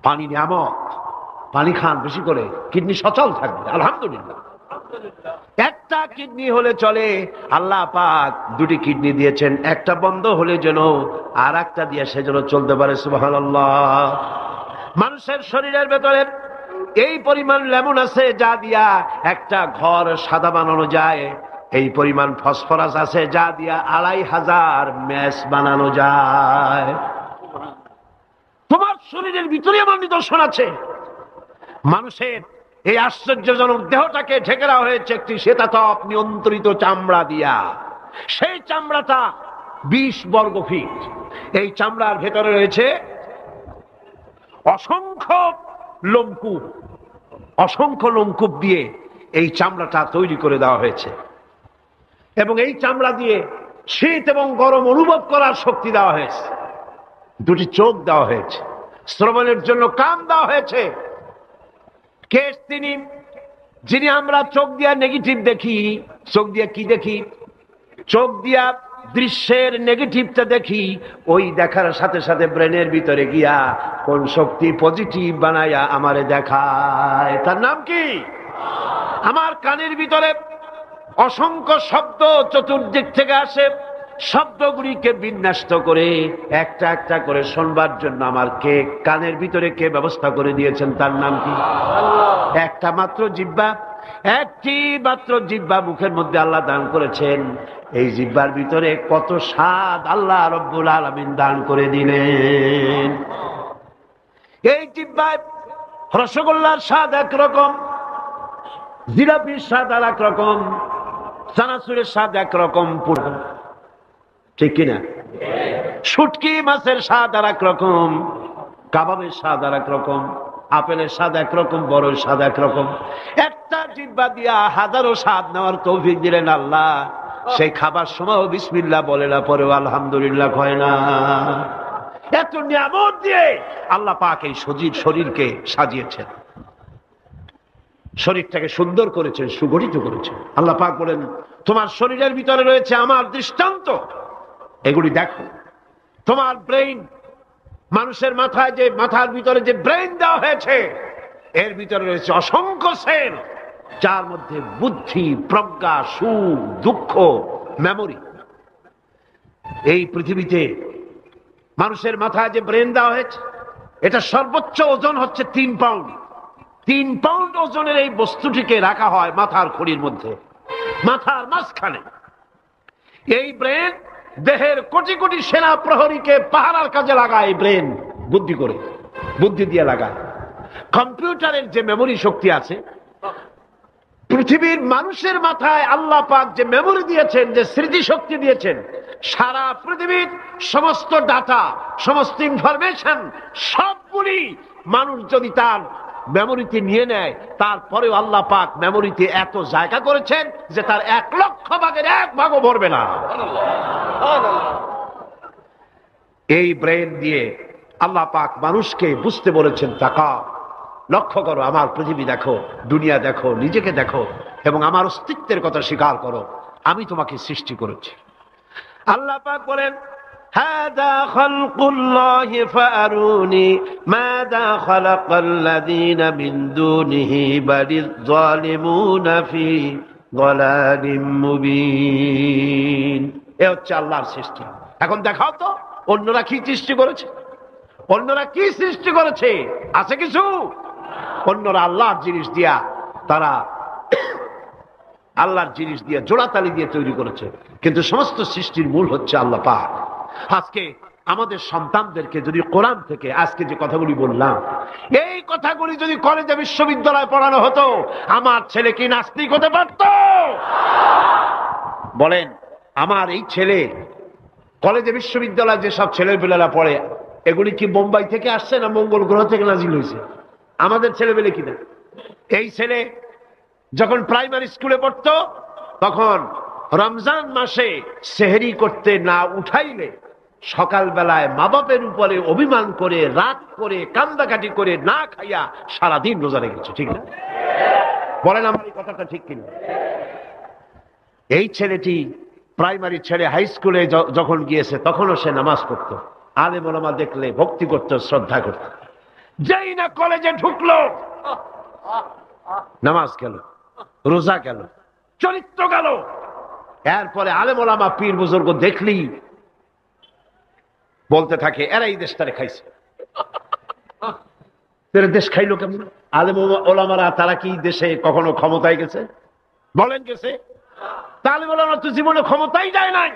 পানি নিয়ামত, পানি খান বেশি করে, কিডনি সচল থাকবে। আলহামদুলিল্লাহ। একটা কিডনি হলে চলে, আল্লাহ পাক দুটি কিডনি দিয়েছেন, একটা বন্ধ হলে যেন আর একটা দিয়ে সে যেন চলতে পারে। সুবহানাল্লাহ। মানুষের শরীরের ভেতরে এই পরিমাণ লেমন আছে যা দিয়া একটা ঘর সাদা বানানো যায়, এই পরিমাণ ফসফরাস আছে যা দিয়া 2500 ম্যাচ বানানো যায়। তোমার শরীরের ভিতরে আমার নিদর্শন আছে। মানুষের এই আশ্চর্যজনক দেহটাকে ঢেকে দেওয়া হয়েছে একটি শ্বেতাতপ নিয়ন্ত্রিত চামড়া দিয়া। সেই চামড়াটা 20 বর্গ ফিট। এই চামড়ার ভেতরে রয়েছে অসংখ্য লোমকূপ। অসংখ্য লোমকূপ দিয়ে এই চামড়াটা তৈরি করে দেওয়া হয়েছে এবং এই চামড়া দিয়ে শীত এবং গরম অনুভব করার শক্তি দেওয়া হয়েছে। দুটি চোখ দেওয়া হয়েছে, শ্রবণের জন্য কান দেওয়া হয়েছে। কে তিনি যিনি আমরা চোখ দিয়া নেগেটিভ দেখি? চোখ দিয়া কি দেখি? চোখ দিয়া দৃশ্যের নেগেটিভটা দেখি। ওই দেখার সাথে সাথে ব্রেনের ভিতরে গিয়া কোন শক্তি পজিটিভ বানায়া আমারে দেখায়। তার নাম কি? আমার কানের ভিতরে অসংখ্য শব্দ চতুর্দিক থেকে আসে। শব্দগুলিকে বিন্যস্ত করে একটা একটা করে শুনবার জন্য আমার কে কানের ভিতরে কে ব্যবস্থা করে দিয়েছেন? তার নাম কি? একটা মাত্র জিহ্বা, একটি মাত্র জিহ্বা মুখের মধ্যে আল্লাহ দান করেছেন। এই জিহ্বার ভিতরে কত স্বাদ আল্লাহ রব্বুল আলামিন দান করে দিলেন। এই জিহ্বায় রসগোল্লার স্বাদ একরকম, জিলাপির স্বাদ আর এক রকম, চানাচুরের স্বাদ একরকম, ঠিক কিনা? শুটকি মাছের স্বাদ আর এক রকম, কাবাবের স্বাদ আর এক রকম, আপেলের স্বাদ একরকম, বড়ের স্বাদ একরকম। একটা জিহ্বা দিয়া হাজারো স্বাদ নেওয়ার তৌফিক দিলেন আল্লাহ। সেই খাবার সময়ও বিসমিল্লাহ বলে না, পরেও আলহামদুলিল্লাহ কয় না। এত নিয়ামত দিয়ে আল্লাহ পাক এই শরীরকে সাজিয়েছেন, শরীরটাকে সুন্দর করেছেন, সুগঠিত করেছেন। আল্লাহ পাক বলেন, তোমার শরীরের ভিতরে রয়েছে আমার দৃষ্টান্ত, এগুলি দেখো। তোমার ব্রেইন, মানুষের মাথায় যে মাথার ভিতরে যে ব্রেইন দেওয়া হয়েছে, এর ভিতরে রয়েছে অসংখ্য সেল, যার মধ্যে বুদ্ধি, প্রজ্ঞা, সুখ, দুঃখ, মেমোরি। এই পৃথিবীতে মানুষের মাথায় যে ব্রেন দেওয়া হয়েছে, এটা সর্বোচ্চ ওজন হচ্ছে 3 পাউন্ড। 3 পাউন্ড ওজনের এই বস্তুটিকে রাখা হয় মাথার খুঁড়ির মধ্যে, মাথার মাঝখানে। এই ব্রেন দেহের কোটি কোটি সেনা প্রহরীকে পাহারার কাজে লাগায়। এই ব্রেন বুদ্ধি করে, বুদ্ধি দিয়ে লাগায়। কম্পিউটারের যে মেমোরি শক্তি আছে, পৃথিবীর মানুষের মাথায় আল্লাহ পাক যে মেমোরি দিয়েছেন, যে স্মৃতি শক্তি দিয়েছেন, সারা পৃথিবীর সমস্ত ডাটা, সমস্ত ইনফরমেশন সবগুলি মানুষ যদি তার মেমোরিতে নিয়ে নেয়, তারপরেও আল্লাহ পাক মেমোরিতে এত জায়গা করেছেন যে তার 1 লক্ষ ভাগের 1 ভাগও ভরবে না। এই ব্রেন দিয়ে আল্লাহ পাক মানুষকে বুঝতে বলেছেন, তাকাও, লক্ষ্য করো, আমার পৃথিবী দেখো, দুনিয়া দেখো, নিজেকে দেখো এবং আমার অস্তিত্বের কথা স্বীকার করো। আমি তোমাকে সৃষ্টি করেছি। আল্লাহ পাক বলেন, হাদা খালকুল্লাহি ফাআরুনি মাযা খালাকাল্লাযীনা মিন দুনিহি বালিয যালিমুনা ফি দালালিম মুবিন। এ হচ্ছে আল্লাহর সৃষ্টি। এখন দেখাও তো অন্যরা কি সৃষ্টি করেছে, অন্যরা কি সৃষ্টি করেছে? আছে কিছু? অন্যরা আল্লাহর জিনিস দিয়া, তারা আল্লাহর জিনিস দিয়ে জোড়াতালি দিয়ে তৈরি করেছে, কিন্তু সমস্ত সৃষ্টির মূল হচ্ছে আল্লাহ পাক। আজকে আমাদের সন্তানদেরকে যদি কোরআন থেকে আজকে যে কথাগুলি বললাম, এই কথাগুলি যদি কলেজে বিশ্ববিদ্যালয়ে পড়ানো হতো, আমার ছেলে কি নাস্তিক হতে পারত? বলেন, আমার এই ছেলে কলেজে বিশ্ববিদ্যালয়ে যেসব ছেলেপেলেরা পড়ে, এগুলি কি বোম্বাই থেকে আসছে না মঙ্গল গ্রহ থেকে নাজিল হয়েছে? আমাদের ছেলেপেলে কিনা? এই ছেলে যখন প্রাইমারি স্কুলে পড়তো, তখন রমজান মাসে সেহরি করতে না উঠাইলে সকালবেলায় মা বাপের উপরে অভিমান করে, রাত করে, কান্দাকাটি করে না খাইয়া সারাদিন রোজা রেখেছে, ঠিক না? বলেন আমার এই কথাটা ঠিক কিনা? এই ছেলেটি প্রাইমারি ছেড়ে হাই স্কুলে যখন গিয়েছে, তখনও সে নামাজ পড়তো, আলেম ওলামা দেখলে ভক্তি করত, শ্রদ্ধা করত। যেই না কলেজে ঢুকলো, নামাজ গেল, রোজা গেল, চরিত্র গেল। এরপরে আলেম ওলামা পীর বুজুর্গ দেখলি বলতে থাকে, এরা এই দেশটারে খাইছে। দেশ খাইলো কেমন? আলেম ওলামারা তারা কি দেশে কখনো ক্ষমতায় গেছে? বলেন গেছে? আলেম ওলামা তো জীবনে ক্ষমতাই যায় নাই,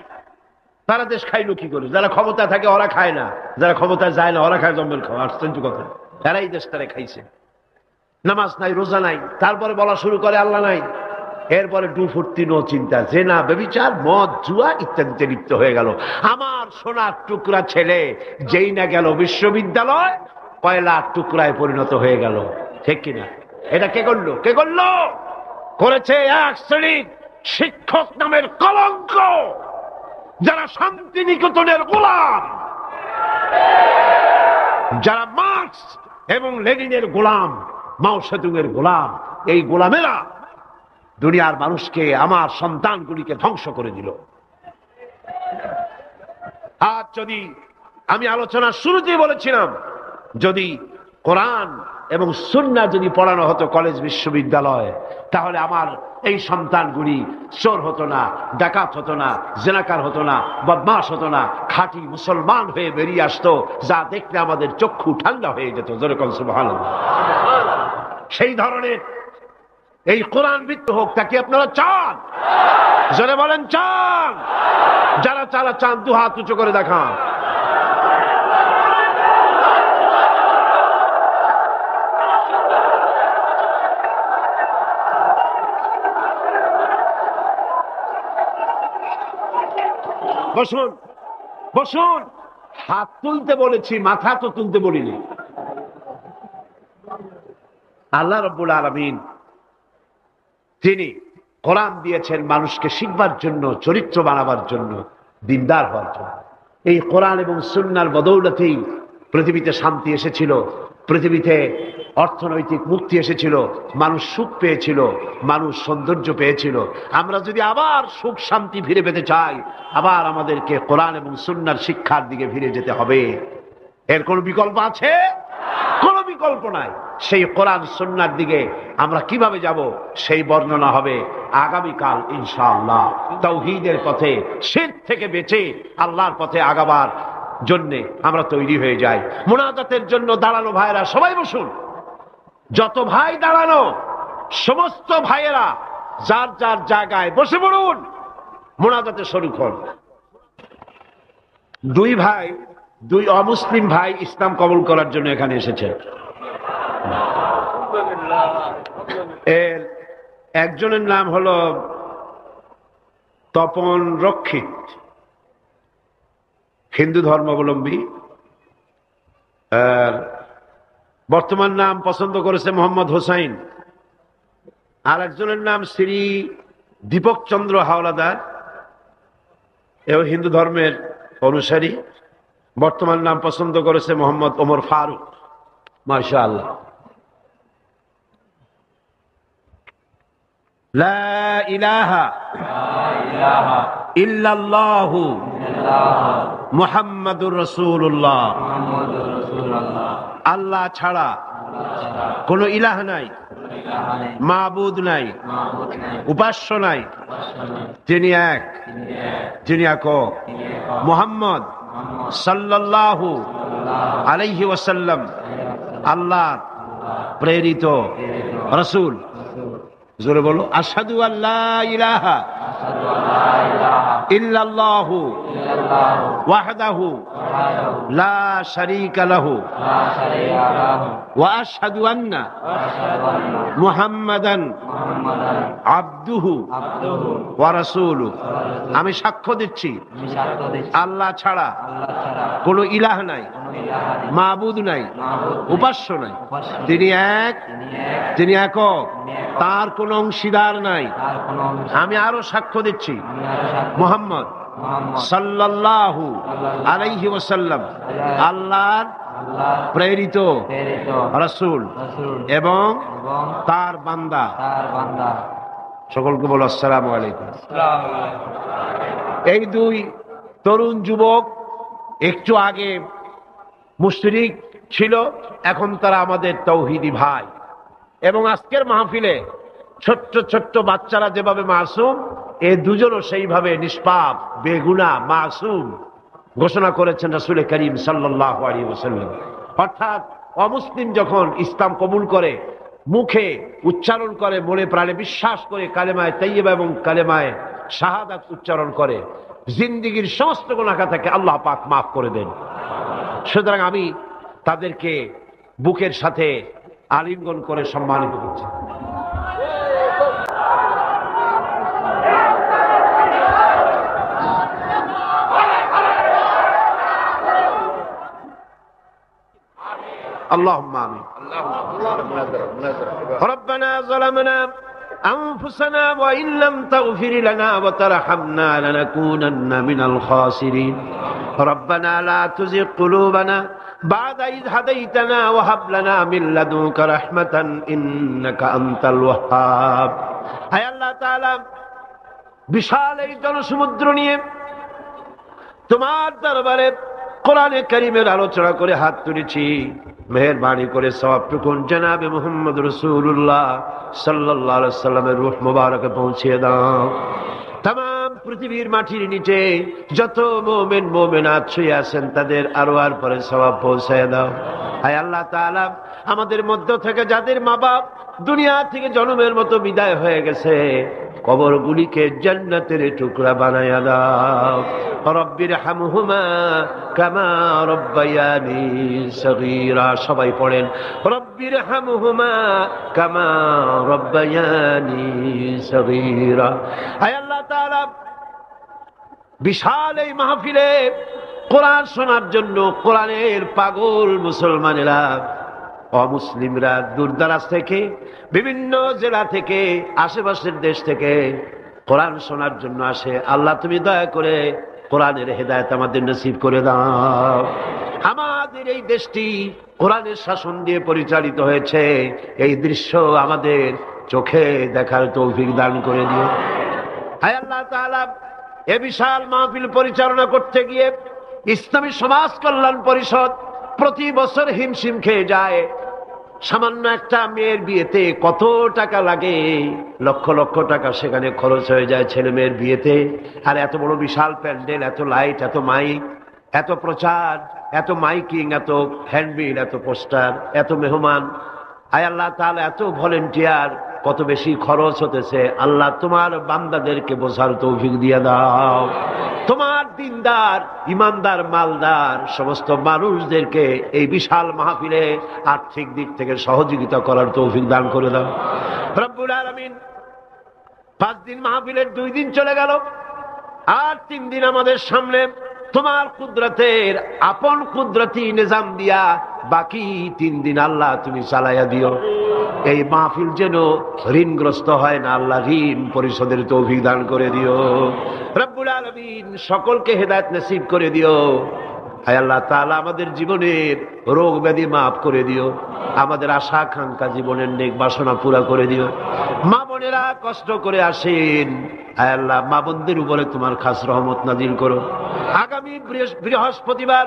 তারা দেশ খাইলো কি করে? যারা ক্ষমতায় থাকে ওরা খায় না, যারা ক্ষমতায় যায় না ওরা খায় জম্মের খাওয়া। আশ্চর্য কথা, এরা এই দেশটারে খাইছে। নামাজ নাই, রোজা নাই, তারপরে বলা শুরু করে আল্লাহ নাই। এরপরে ডুফুর্তি, নো চিন্তা, জেনা, ব্যভিচার, মদ, জুয়া ইত্যাদিতে লিপ্ত হয়ে গেল। আমার সোনার টুকরা ছেলে যেই না গেল বিশ্ববিদ্যালয়, কয়লার টুকরায় পরিণত হয়ে গেল, ঠিক কিনা? এটা কে করলো? কে করলো? করেছে এক শ্রেণীর শিক্ষক নামের কলঙ্ক, যারা শান্তিনিকেতনের গোলাম, যারা মার্কস এবং লেনিনের গোলাম, মাও সেতুংয়ের গোলাম। এই গোলামেরা দুনিয়ার মানুষকে, আমার সন্তানগুলিকে ধ্বংস করে দিল। আজ যদি আমি আলোচনার শুরুতেই বলেছিলাম, যদি কোরআন এবং সুন্নাহ যদি পড়ানো হতো কলেজ বিশ্ববিদ্যালয়ে, তাহলে আমার এই সন্তানগুলি চোর হতো না, ডাকাত হতো না, জেনাকার হতো না, বদমাশ হতো না, খাঁটি মুসলমান হয়ে বেরিয়ে আসতো, যা দেখলে আমাদের চক্ষু ঠান্ডা হয়ে যেত। যেরকম সুবহানাল্লাহ। সেই ধরনের এই কোরআন ভিত্তিক হোক, তাকে আপনারা চান? জোরে বলেন চান? যারা যারা চান দু হাত উঁচু করে দেখান। বসুন, বসুন। হাত তুলতে বলেছি, মাথা তো তুলতে বলিনি। আল্লাহ রাব্বুল আলামিন তিনি কোরআন দিয়েছেন মানুষকে শিখবার জন্য, চরিত্র বানাবার জন্য, দিনদার হওয়ার জন্য। এই কোরআন এবং সুন্নাহর বদৌলতেই পৃথিবীতে শান্তি এসেছিল, পৃথিবীতে অর্থনৈতিক মুক্তি এসেছিল, মানুষ সুখ পেয়েছিল, মানুষ সৌন্দর্য পেয়েছিল। আমরা যদি আবার সুখ শান্তি ফিরে পেতে চাই, আবার আমাদেরকে কোরআন এবং সুন্নাহর শিক্ষার দিকে ফিরে যেতে হবে। এর কোনো বিকল্প আছে? কোনো বিকল্প নাই। সেই কোরআন সুন্নাহর দিকে আমরা কিভাবে যাব, সেই বর্ণনা হবে আগামীকাল ইনশাআল্লাহ। তাওহীদের পথে, শিরক থেকে বেঁচে আল্লাহর পথে আগাবার জন্য আমরা তৈরি হয়ে যাই। মুনাজাতের জন্য দাঁড়ানো ভাইয়েরা সবাই বসুন। যত ভাই দাঁড়ানো, সমস্ত ভাইয়েরা যার যার জায়গায় বসে পড়ুন, মুনাজাতে শরীক হন। দুই ভাই, দুই অমুসলিম ভাই ইসলাম কবুল করার জন্য এখানে এসেছে। এর একজনের নাম হলো তপন রক্ষিত, হিন্দু ধর্মাবলম্বী। বর্তমান নাম পছন্দ করেছে মোহাম্মদ হোসাইন। আর একজনের নাম শ্রী দীপক চন্দ্র হাওলাদার, এও হিন্দু ধর্মের অনুসারী। বর্তমান নাম পছন্দ করেছে মোহাম্মদ ওমর ফারুক। মাশাআল্লাহ। লা ইলাহা ইল্লাল্লাহু মুহাম্মাদুর রাসূলুল্লাহ। আল্লাহ ছাড়া কোনো ইলাহ নাই, মাবুদ নাই, উপাস্য নাই, তিনি এক, তিনি একক। মুহাম্মদ সাল্লাল্লাহু আলাইহি ওয়াসাল্লাম আল্লাহ প্রেরিত রাসূল। জোরে বলো, আশহাদু আল্লা ইলাহা ইল্লাল্লাহু ওয়াহদাহু লা শারীকা লাহু ওয়া আশহাদু আন্না মুহাম্মাদান আবদুহু ওয়া রাসূলুহু। আমি সাক্ষ্য দিচ্ছি আল্লাহ ছাড়া কোনো ইলাহ নাই, মাবুদ নাই, উপাস্য নাই, তিনি এক, তিনি একক, তার কোনো অংশীদার নাই। আমি আরো সাক্ষ্য দিচ্ছি মুহাম্মদ সাল্লাল্লাহু আলাইহি ওয়াসাল্লাম আল্লাহর প্রেরিত রাসূল এবং তার বান্দা। সকলকে বলো আসসালামু আলাইকুম। এই দুই তরুণ যুবক একটু আগে মুশরিক ছিল, এখন তারা আমাদের তাওহীদি ভাই। এবং আজকের মাহফিলে ছোট্ট ছোট্ট বাচ্চারা যেভাবে মাসুম, এই দুজনও সেইভাবে নিষ্পাপ, বেগুনাহ, মাসুম ঘোষণা করেছেন রাসূল করিম সাল্লাল্লাহু আলাইহি ওয়াসাল্লাম। অর্থাৎ অমুসলিম যখন ইসলাম কবুল করে, মুখে উচ্চারণ করে, মনে প্রাণে বিশ্বাস করে, কালেমায়ে তাইয়্যিবা এবং কালেমায়ে শাহাদাত উচ্চারণ করে, জিন্দেগীর সমস্ত গুনাহ থেকে আল্লাহ পাক মাফ করে দেন। সুতরাং আমি তাদেরকে বুকের সাথে আলিঙ্গন করে সম্মানিত করছি। اللهم آمين. ربنا ظلمنا أنفسنا وإن لم تغفر لنا وترحمنا لنكونن من الخاسرين. ربنا لا تزغ قلوبنا بعد إذ هديتنا وهب لنا من لدنك رحمة إنك أنت الوهاب. أي الله تعالى বিশাল এই জনসমুদ্র নিয়ে তোমার দরবারে কোরআনে কারীমের আলোচনা করে হাত তুলেছি। মেহেরবানি করে সওয়াবটুকু জনাবে মুহাম্মদ রাসূলুল্লাহ সাল্লাল্লাহু আলাইহি ওয়াসাল্লামের রূহ মুবারকে পৌঁছে দাও। तमाम পৃথিবীর মাটির নিচে যত মুমিন মুমিনাত শুয়ে আছেন তাদের আরওয়ার পরে সওয়াব পৌঁছায় দাও। হায় আল্লাহ তাআলা, আমাদের মধ্য থেকে যাদের মা বাপ দুনিয়া থেকে জন্মের মতো বিদায় হয়ে গেছে, কবরগুলিকে জান্নাতের টুকরা বানায়া দাও। রব্বির হামহুমা কামা রব্বায়ানি সগীরা। সবাই পড়েন, রব্বির হামহুমা কামা রব্বায়ানি সগীরা। হায় আল্লাহ তাআলা, বিশাল এই মাহফিলে কোরআন শোনার জন্য কোরআনের পাগল মুসলমানেরা, অমুসলিমরা দূরদরাজ থেকে, বিভিন্ন জেলা থেকে, আশেপাশের দেশ থেকে কোরআন শোনার জন্য আসে। আল্লাহ তুমি দয়া করে কোরআনের হেদায়েত আমাদের নসিব করে দাও। আমাদের এই দেশটি কোরআনের শাসন দিয়ে পরিচালিত হয়েছে, এই দৃশ্য আমাদের চোখে দেখার তৌফিক দান করে দিও। হায় আল্লাহ তাআলা, এ বিশাল মাহফিল পরিচালনা করতে গিয়ে ইসলামী সমাজ কল্যাণ পরিষদ প্রতি বছর হিমশিম খেয়ে যায়। সামান্য একটা মেয়ের বিয়েতে কত টাকা লাগে, লক্ষ লক্ষ টাকা সেখানে খরচ হয়ে যায় ছেলে মেয়ের বিয়েতে। আর এত বড় বিশাল প্যান্ডেল, এত লাইট, এত মাইক, এত প্রচার, এত মাইকিং, এত হ্যান্ডবিল, এত পোস্টার, এত মেহমান। আয় আল্লাহ তাআলা, এত ভলেন্টিয়ার, কত বেশি খরচ হতেছে। আল্লাহ তোমার বান্দাদেরকে বোঝার তৌফিক দিয়ে দাও। তোমার দিনদার, ইমানদার, মালদার সমস্ত মানুষদেরকে এই বিশাল মাহফিলে আর্থিক দিক থেকে সহযোগিতা করার তৌফিক দান করে দাও রব্বুল আলামিন। 5 দিন মাহফিলের 2 দিন চলে গেল, আর 3 দিন আমাদের সামনে। তোমার কুদরতের আপন কুদরতি নিজাম দিয়া বাকি 3 দিন আল্লাহ তুমি চালাইয়া দিও। এই মাহফিল যেন ঋণগ্রস্ত হয় না, আল্লাহ ঋণ পরিশোধের তৌফিক দান করে দিও রব্বুল আলামিন। সকলকে হেদায়েত নসিব করে দিও। হায় আল্লাহ তাআলা, আমাদের জীবনের রোগ ব্যাধি মাফ করে দিও। আমাদের আশা আকাঙ্ক্ষা জীবনের নেক বাসনা পুরা করে দিও। মা বোনেরা কষ্ট করে আসেন, হায় আল্লাহ মা বোনদের উপরে তোমার খাস রহমত নাজিল করো। আগামী বৃহস্পতিবার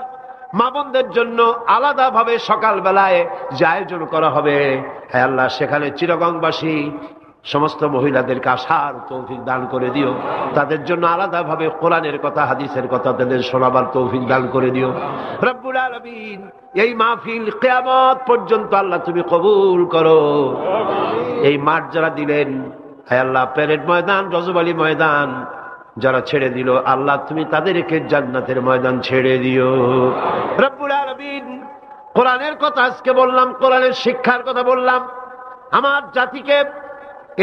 মা বোনদের জন্য আলাদাভাবে সকালবেলায় যে আয়োজন করা হবে, হ্যাঁ আল্লাহ সেখানে চিরগংবাসী সমস্ত মহিলাদেরকে আসার তৌফিক দান করে দিও। তাদের জন্য আলাদাভাবে কোরআনের কথা হাদিসের কথা তাদের শোনাবার তৌফিক দান করে দিও রব্বুল আলামিন। এই মাহফিল কিয়ামত পর্যন্ত আল্লাহ তুমি কবুল করো। এই মাঠ যারা দিলেন, হ্যাঁ আল্লাহ প্যারেড ময়দান, রজব আলী ময়দান যারা ছেড়ে দিল, আল্লাহ তুমি তাদেরকে জান্নাতের ময়দান ছেড়ে দিও রব্বুল আলামিন। কোরআনের কথা আজকে বললাম, কোরআনের শিক্ষার কথা বললাম। আমার জাতিকে,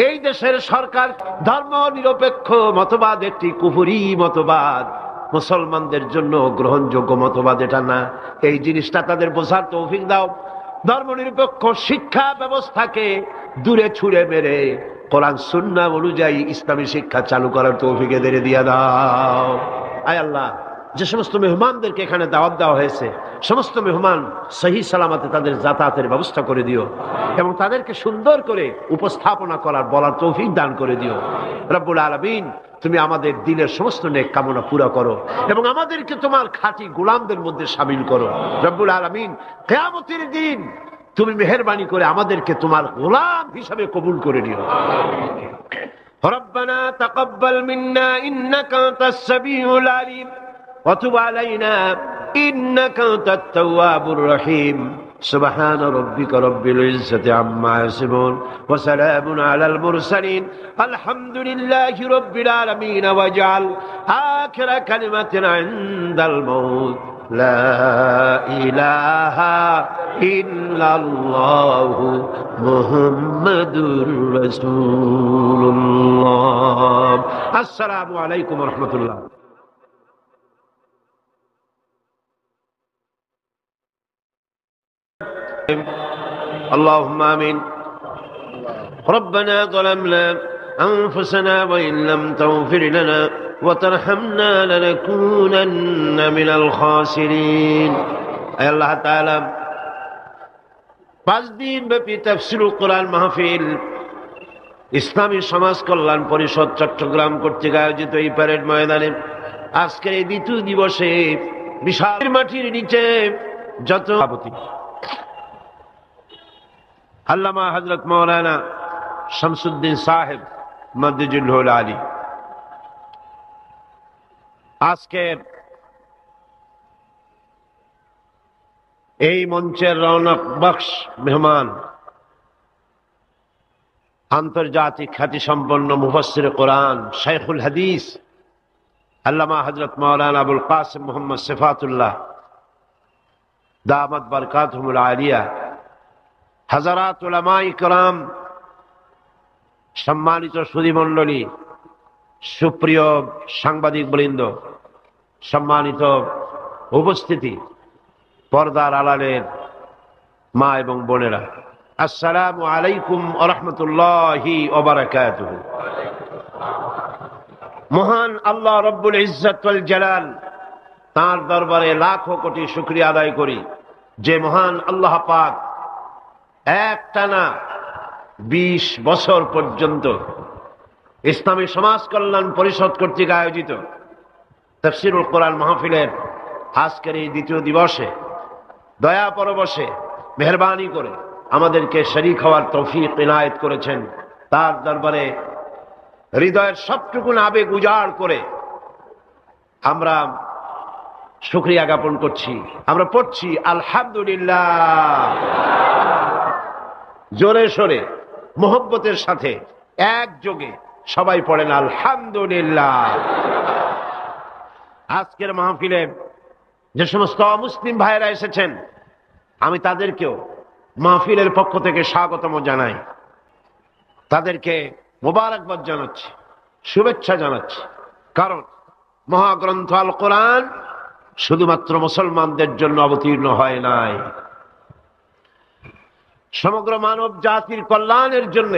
এই দেশের সরকার ধর্ম নিরপেক্ষ মতবাদ একটি কুফরি মতবাদ, মুসলমানদের জন্য গ্রহণযোগ্য মতবাদ এটা না। এই জিনিসটা তাদের বোঝার তৌফিক দাও। ধর্ম নিরপেক্ষ শিক্ষা ব্যবস্থাকে দূরে ছুঁড়ে মেরে কোরআন সুন্নাহ অনুযায়ী ইসলামী শিক্ষা চালু করার তৌফিক এদের দিয়ে দাও। আয় আল্লাহ, যে সমস্ত মেহমানদেরকে এখানে দাওয়াত দেওয়া হয়েছে, সমস্ত মেহমান সহি সালামতে তাদের যাতায়াতের ব্যবস্থা করে দিও এবং তাদেরকে সুন্দর করে উপস্থাপনা করার বলার তৌফিক দান করে দিও রব্বুল আলামিন। তুমি আমাদের দিলের সমস্ত নেক কামনা পুরা করো এবং আমাদেরকে তোমার খাঁটি গোলামদের মধ্যে শামিল করো রব্বুল আলামিন। কিয়ামতের দিন তুমি মেহেরবানি করে আমাদেরকে তোমার গোলাম হিসাবে কবুল করে নিও। রব্বানা তাকাব্বাল মিন্না ইন্নাকা আনতাস সামিউল আলিম وتب علينا إنك أنت التواب الرحيم سبحان ربك رب العزة عما يصفون وسلام على المرسلين الحمد لله رب العالمين واجعل آخر كلمة عند الموت لا إله إلا الله محمد رسول الله السلام عليكم ورحمة الله اللهم آمين ربنا ظلمنا أنفسنا وإن لم تغفر لنا وترحمنا لنكونن من الخاسرين أي الله تعالى 5 দিন ব্যাপী তাফসীরুল কোরআন মাহফিল ইসলামী সমাজ কল্যাণ পরিষদ চট্টগ্রাম কর্তৃক আয়োজিত এই প্যারেড ময়দানে আজকের এই দ্বিতীয় দিবসে বিশাল মাটির নিচে যত আল্লামা হযরত মাওলানা শামসুদ্দিন সাহেব মাদ্দিজুল আলী আজকের এই মঞ্চের রৌনক বখশ মেহমান, আন্তর্জাতিক খ্যাতি সম্পন্ন মুফাসসির কোরআন শাইখুল হাদিস আল্লামা হযরত মাওলানা আবুল কাসিম মুহাম্মদ সিফাতুল্লাহ দামাত বারকাতুহুল আলিয়া, হাজারাত উলামায়ে কেরাম, সম্মানিত সুধীমণ্ডলী, সুপ্রিয় সাংবাদিক বৃন্দ, সম্মানিত উপস্থিতি, পর্দার আড়ালের মা এবং বোনেরা, আসসালামু আলাইকুম ওয়া রাহমাতুল্লাহি ওয়া বারাকাতুহু। মহান আল্লাহ রব্বুল ইজ্জত ওয়াল জালাল, তাঁর দরবারে লাখো কোটি শুকরিয়া আদায় করি যে মহান আল্লাহ পাক একটানা 20 বছর পর্যন্ত ইসলামী সমাজ কল্যাণ পরিষদ কর্তৃক আয়োজিত তাফসীরুল কোরআন মাহফিলের আজকের এই দ্বিতীয় দিবসে দয়া পরবশে মেহেরবানি করে আমাদেরকে শরীক হওয়ার তৌফিক ইনায়েত করেছেন। তার দরবারে হৃদয়ের সবটুকুন আবেগ উজাড় করে আমরা শুকরিয়া জ্ঞাপন করছি। আমরা পড়ছি আলহামদুলিল্লাহ, জোরে সোরে মোহব্বতের সাথে একযোগে সবাই পড়েন আলহামদুলিল্লাহ। আজকের মাহফিলে যে সমস্ত অমুসলিম ভাইয়েরা এসেছেন, আমি তাদেরকেও মাহফিলের পক্ষ থেকে স্বাগতম জানাই, তাদেরকে মোবারকবাদ জানাচ্ছি, শুভেচ্ছা জানাচ্ছি। কারণ মহাগ্রন্থ আল কোরআন শুধুমাত্র মুসলমানদের জন্য অবতীর্ণ হয় নাই, সমগ্র মানব জাতির কল্যাণের জন্য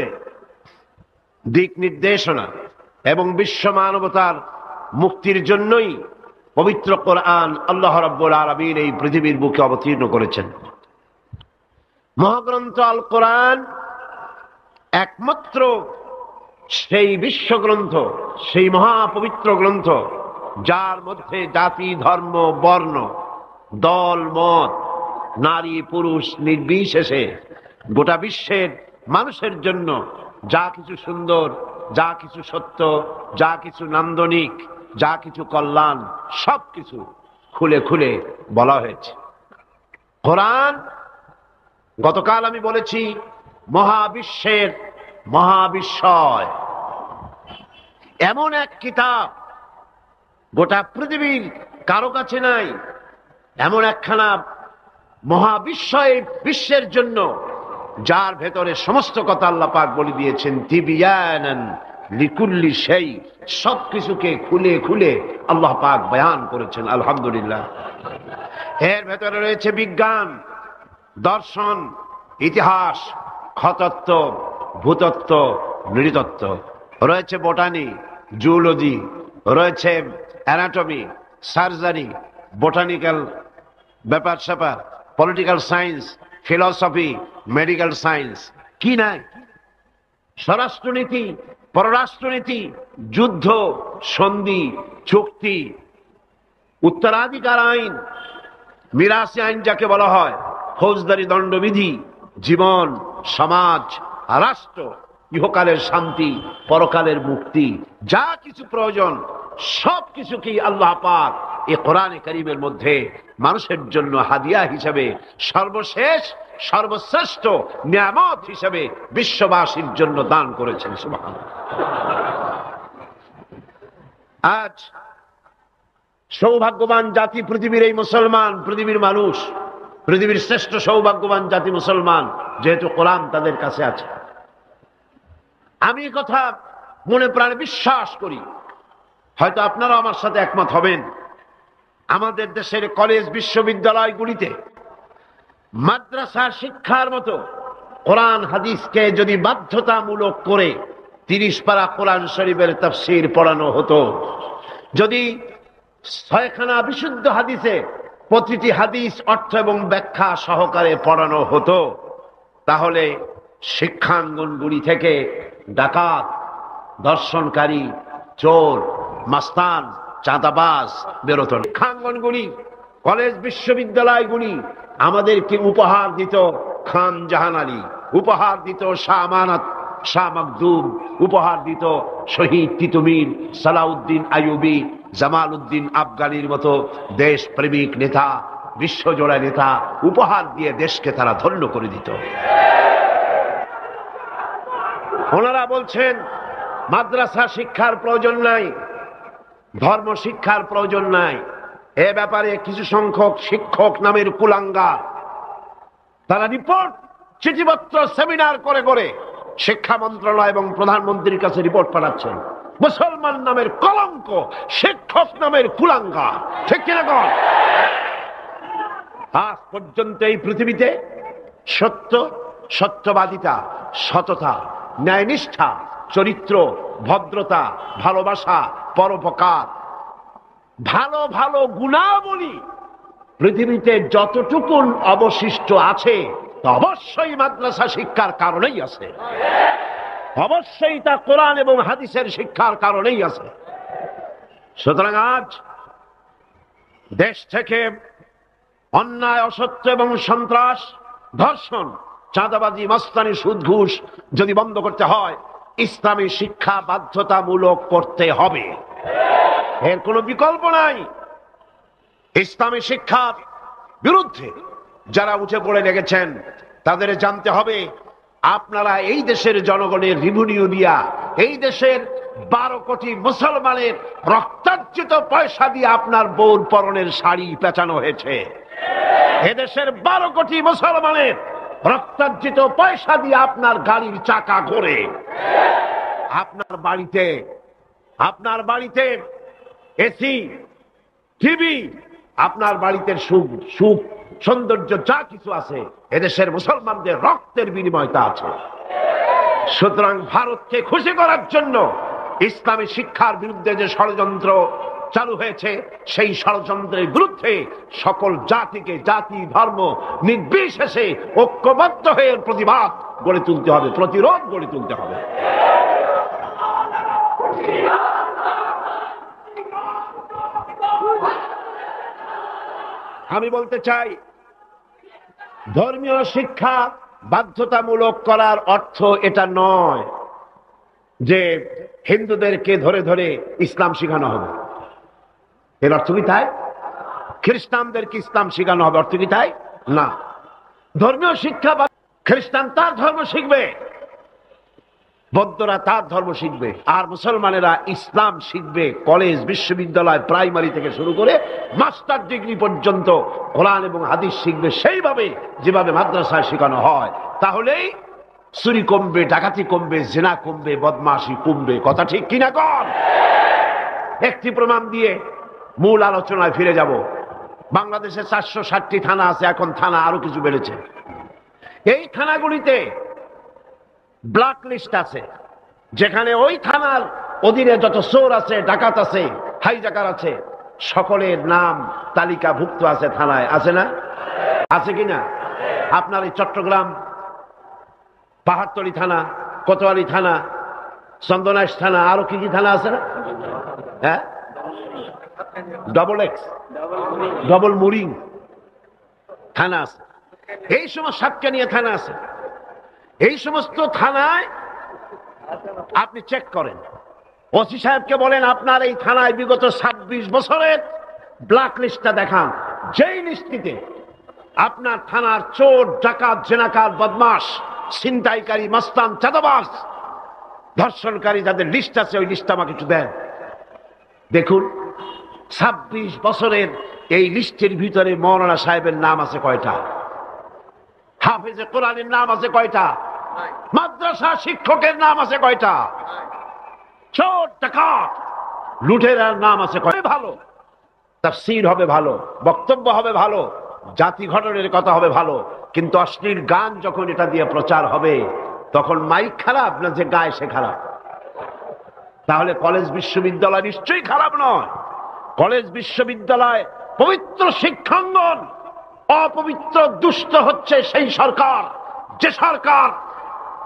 দিক নির্দেশনা এবং বিশ্ব মানবতার মুক্তির জন্যই পবিত্র কোরআন আল্লাহ রাব্বুল আলামিন এই পৃথিবীর বুকে অবতীর্ণ করেছেন। মহাগ্রন্থ আল কোরআন একমাত্র সেই বিশ্বগ্রন্থ, সেই মহাপবিত্র গ্রন্থ যার মধ্যে জাতি, ধর্ম, বর্ণ দল মত, নারী পুরুষ নির্বিশেষে গোটা বিশ্বের মানুষের জন্য যা কিছু সুন্দর, যা কিছু সত্য, যা কিছু নান্দনিক, যা কিছু কল্যাণ, সবকিছু খুলে খুলে বলা হয়েছে। কোরআন, গতকাল আমি বলেছি, মহাবিশ্বের মহাবিস্ময়, এমন এক কিতাব গোটা পৃথিবীর কারো কাছে নাই। এমন একখানা মহাবিস্ময় বিশ্বের জন্য, যার ভেতরে সমস্ত কথা আল্লাহ পাক বলে দিয়েছেন। তিবিয়ানান লিকুল্লি শাই, সবকিছুকে খুলে খুলে আল্লাহ পাক বয়ান করেছেন। আলহামদুলিল্লাহ। এর ভেতরে রয়েছে বিজ্ঞান, দর্শন, ইতিহাস, খতত্ব, ভূতত্ত্ব, নৃতত্ত্ব, রয়েছে বোটানি, জুলজি, রয়েছে অ্যানাটমি, সার্জারি, বোটানিক্যাল ব্যাপার স্যাপার, political science, philosophy, medical science, কি নাই? স্বরাষ্ট্রনীতি, পররাষ্ট্রনীতি, যুদ্ধ, সন্ধি, চুক্তি, উত্তরাধিকার আইন, মিরাসি আইন যাকে বলা হয়, ফৌজদারি দণ্ডবিধি, জীবন, সমাজ, রাষ্ট্র, ইহকালের শান্তি, পরকালের মুক্তি, যা কিছু প্রয়োজন সব কিছুকেই আল্লাহ পাক এই কোরআনে কারীমের মধ্যে মানুষের জন্য হাদিয়া হিসেবে, সর্বশেষ সর্বশ্রেষ্ঠ নিয়ামত হিসেবে বিশ্ববাসীর জন্য দান করেছেন। সুবহানাল্লাহ। আজ সৌভাগ্যবান জাতি পৃথিবীর এই মুসলমান, পৃথিবীর মানুষ, পৃথিবীর শ্রেষ্ঠ সৌভাগ্যবান জাতি মুসলমান, যেহেতু কোরআন তাদের কাছে আছে। আমি কথা মনে প্রাণে বিশ্বাস করি, হয়তো আপনারা আমার সাথে একমত হবেন। আমাদের দেশের কলেজ বিশ্ববিদ্যালয়গুলিতে মাদ্রাসা শিক্ষার মতো কোরআন হাদিসকে যদি বাধ্যতামূলক করে 30 পারা কোরআন শরীফের তাফসীর পড়ানো হতো, যদি 6খানা বিশুদ্ধ হাদিসে প্রতিটি হাদিস অর্থ এবং ব্যাখ্যা সহকারে পড়ানো হতো, তাহলে শিক্ষাঙ্গনগুলি থেকে ডাকাত, দর্শনকারী, চোর, মাস্তান, চাঁদাবাজ বেরোত। শিক্ষাঙ্গনগুলি, কলেজ বিশ্ববিদ্যালয়গুলি আমাদেরকে উপহার দিত খান জাহান আলী, উপহার দিত শাহ আমানত, শাহ মখদুম, উপহার দিত শহীদ তিতুমির, সালাউদ্দিন আইয়ুবী, জামাল উদ্দিন আফগানির মতো দেশ প্রেমিক নেতা, বিশ্বজোড়া নেতা, উপহার দিয়ে দেশকে তারা ধন্য করে দিত। ওনারা বলছেন মাদ্রাসা শিক্ষার প্রয়োজন নাই, ধর্ম শিক্ষার প্রয়োজন নাই। এ ব্যাপারে কিছু সংখ্যক শিক্ষক নামের কুলাঙ্গার, তারা রিপোর্ট, চিঠিপত্র, সেমিনার করে করে শিক্ষা মন্ত্রণালয় এবং প্রধানমন্ত্রীর কাছে রিপোর্ট পাঠাচ্ছেন। মুসলমান নামের কলঙ্ক, শিক্ষক নামের কুলাঙ্গার, ঠিক কিনা কন? আজ পর্যন্ত এই পৃথিবীতে সত্য, সত্যবাদিতা, সততা, ন্যায়নিষ্ঠা, চরিত্র, ভদ্রতা, ভালোবাসা, পরোপকার, ভালো ভালো গুণাবলী পৃথিবীতে যতটুকুন অবশিষ্ট আছে, তা অবশ্যই মাদ্রাসা শিক্ষার কারণেই আছে, অবশ্যই তা কোরআন এবং হাদিসের শিক্ষার কারণেই আছে। সুতরাং আজ দেশ থেকে অন্যায়, অসত্য এবং সন্ত্রাস, ধর্ষণ, চাঁদাবাজি, মাস্তানি, সুদ, ঘুষ যদি বন্ধ করতে হয়, ইসলামী শিক্ষা বাধ্যতামূলক করতে হবে, এর কোনো বিকল্প নাই। ইসলামী শিক্ষার বিরুদ্ধে যারা উঠে পড়ে লেগেছেন, তাদের জানতে হবে, আপনারা এই দেশের জনগণের রিভিনিউ দিয়া, এই দেশের 12 কোটি মুসলমানের রক্তার্জিত পয়সা দিয়ে আপনার বউর পরনের শাড়ি পেঁচানো হয়েছে। এদেশের 12 কোটি মুসলমানের রক্তার্জিত পয়সা দিয়ে আপনার গাড়ির চাকা ঘোরে। আপনার বাড়িতে এসি, টিভি, আপনার বাড়িতে সুখ সৌন্দর্য যা কিছু আছে, এদেশের মুসলমানদের রক্তের বিনিময়তা আছে। সুতরাং ভারতকে খুশি করার জন্য ইসলামী শিক্ষার বিরুদ্ধে যে ষড়যন্ত্র চালু হয়েছে, সেই ষড়যন্ত্রের বিরুদ্ধে সকল জাতিকে, জাতি ধর্ম নির্বিশেষে ঐক্যবদ্ধ হয়ে প্রতিবাদ গড়ে তুলতে হবে, প্রতিরোধ গড়ে তুলতে হবে। আমি বলতে চাই, ধর্মীয় শিক্ষা বাধ্যতামূলক করার অর্থ এটা নয় যে হিন্দুদেরকে ধরে ধরে ইসলাম শেখানো হবে। এর অর্থ কি তাই? খ্রিস্টানদেরকে ইসলাম শেখানো হবে, অর্থ কি তাই? না। ধর্মীয় শিক্ষা, খ্রিস্টান তার ধর্ম শিখবে, বৌদ্ধরা তার ধর্ম শিখবে, আর মুসলমানেরা ইসলাম শিখবে। কলেজ, বিশ্ববিদ্যালয়, প্রাইমারি থেকে শুরু করে মাস্টার ডিগ্রি পর্যন্ত কোরআন এবং হাদিস শিখবে সেইভাবে যেভাবে মাদ্রাসায় শেখানো হয়। তাহলেই চুরি কমবে, ডাকাতি কমবে, জেনা কমবে, বদমাশি কমবে। কথা ঠিক কিনা কন? একটি প্রমাণ দিয়ে মূল আলোচনায় ফিরে যাব। বাংলাদেশে 460টি থানা আছে, এখন থানা আরো কিছু বেড়েছে। এই থানাগুলিতে ব্ল্যাক লিস্ট আছে, যেখানে ওই থানার অধীনে যত চোর আছে, ডাকাত আছে, হাইজাকার আছে, সকলের নাম তালিকাভুক্ত আছে থানায়। আছে না? আছে কিনা? আপনার এই চট্টগ্রাম পাহাড়তলী থানা, কোতোয়ালি থানা, চন্দনাইশ থানা, আরো কি কি থানা আছে না? হ্যাঁ, XX, ডবল মুরিং থানা আছে। এই সমস্ত সাতকানিয়া থানা আছে। এই সমস্ত থানায় আপনি চেক করেন, ওসি সাহেবকে বলেন আপনার এই থানায় বিগত 26 বছরের ব্ল্যাক লিস্টটা দেখান। যেই লিস্টিতে আপনার থানার চোর, ডাকাত, জেনাকার, বদমাশ, ছিনতাইকারী, মাস্তান, চাঁদাবাজ, ধর্ষণকারী যাদের লিস্ট আছে, ওই লিস্ট আমাকে একটু দেন। দেখুন 26 বছরের এই লিস্টের ভিতরে মৌলানা সাহেবের নাম আছে কয়টা? হাফেজে কোরআনের নাম আছে কয়টা? মাদ্রাসা শিক্ষকের নাম আছে কয়টা? চোর, ডাকাত, লুটেরার নাম আছে কয়টা? ভালো তাফসীর হবে, ভালো বক্তব্য হবে, ভালো জাতি গঠনের কথা হবে, ভালো। কিন্তু অশ্লীল গান যখন এটা দিয়ে প্রচার হবে, তখন মাইক খারাপ না যে গায় সে খারাপ? তাহলে কলেজ বিশ্ববিদ্যালয় নিশ্চয়ই খারাপ নয়। কলেজ বিশ্ববিদ্যালয় পবিত্র শিক্ষাঙ্গন, অপবিত্র দুষ্ট হচ্ছে সেই সরকার যে সরকার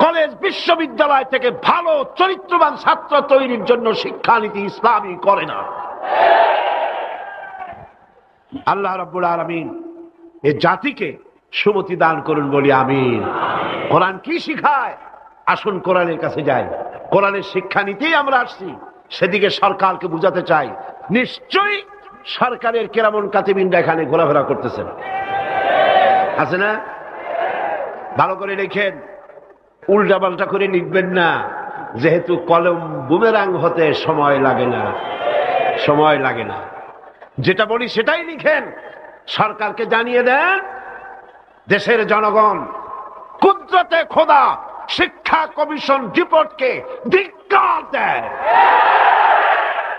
কলেজ বিশ্ববিদ্যালয় থেকে ভালো চরিত্রবান ছাত্র তৈরির জন্য শিক্ষানীতি ইসলামী করে না। আল্লাহ রাব্বুল আলামিন এই জাতিকে সুমতি দান করুন বলি আমিন। কোরআন কি শিখায়? আসুন কোরআনের কাছে যাই। কোরআনের শিক্ষানীতি আমরা আসছি, সেদিকে সরকারকে বুঝাতে চাই। নিশ্চয়ই সরকারের কেরামন কাতিবিনরা এখানে ঘোরাফেরা করতেছেন, আছে না? ভালো করে লিখেন, উল্টা পাল্টা করে লিখবেন না, যেহেতু কলম বুমেরাং হতে সময় লাগে না, সময় লাগে না। যেটা বলি সেটাই লিখেন। সরকারকে জানিয়ে দেন দেশের জনগণ কুদরতে খোদা শিক্ষা কমিশন রিপোর্টকে ধিক্কার দেয়,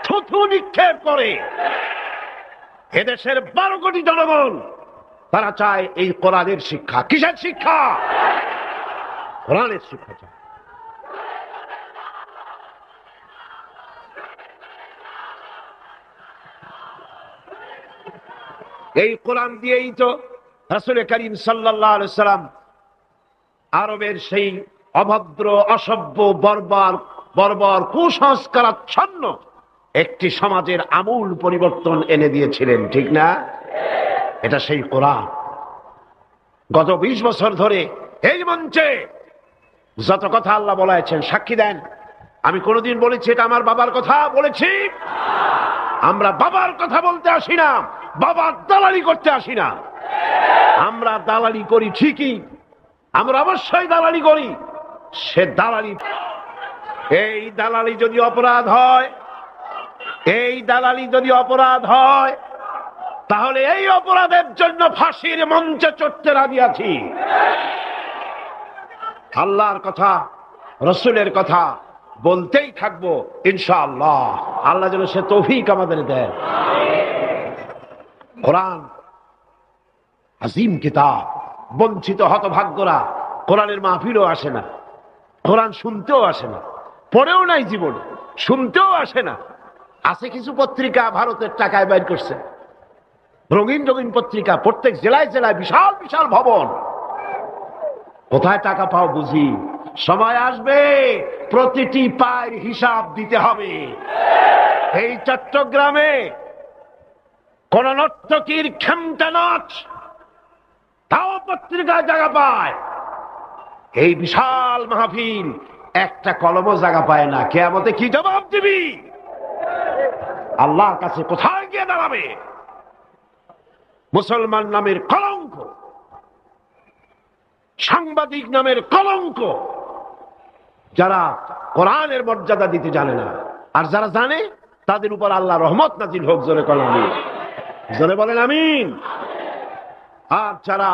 থুথু নিক্ষেপ করে। এদেশের 12 কোটি জনগণ তারা চায় এই কোরআনের শিক্ষা। কিসের শিক্ষা? কোরআনের শিক্ষা চায়। এই কোরআন দিয়েই তো রাসূল করিম সাল্লাল্লাহু আলাইহি সাল্লাম আরবের সেই অভদ্র, অসভ্য, বর্বর কুসংস্কারাচ্ছন্ন একটি সমাজের আমূল পরিবর্তন এনে দিয়েছিলেন, ঠিক না? এটা সেই কোরআন। গত 20 বছর ধরে এই মঞ্চে যত কথা আল্লাহ বলেছেন, সাক্ষী দেন। আমি কোনদিন বলেছি এটা আমার বাবার কথা? বলেছি? আমরা বাবার কথা বলতে আসি না, বাবার দালালি করতে আসি না। আমরা দালালি করি ঠিকই, আমরা অবশ্যই দালালি করি। সে দালালি, এই দালালি যদি অপরাধ হয়, এই দালালি যদি অপরাধ হয়, তাহলে এই অপরাধের জন্য ফাঁসির মঞ্চে চড়তে রাজি আছি। আল্লাহর কথা, রসুলের কথা বলতেই থাকবো ইনশাআল্লাহ। আল্লাহ যেন সে তৌফিক আমাদের দেয়। কোরআন আজিম কিতাব। বঞ্চিত হতভাগ্যরা কোরআনের মাহফিলও আসে না, কোরআন শুনতেও আসে না, পড়েও নাই জীবনে, শুনতেও আসে না। আছে কিছু পত্রিকা ভারতের টাকায় বাইর করছে, রঙিন রঙিন পত্রিকা, প্রত্যেক জেলায় জেলায় বিশাল বিশাল ভবন। কোথায় টাকা পাও বুঝি? সময় আসবে প্রতিটি পায়ের হিসাব দিতে হবে। এই চট্টগ্রামে কোন নর্তকীর খেমটা নাচ তাও পত্রিকায় জায়গা পায়, এই বিশাল মাহফিল একটা কলমও জায়গা পায় না। কিয়ামতে কি জবাব দিবি? আল্লাহর কাছে কোথায় গিয়ে দাঁড়াবে? মুসলমান নামের কলঙ্ক, সাংবাদিক নামের কলঙ্ক, যারা কোরআনের মর্যাদা দিতে জানে না, আর যারা জানে তাদের উপর আল্লাহ রহমত নাজিল হোক। জোরে বলেন আমিন, জোরে বলেন আমিন। আর যারা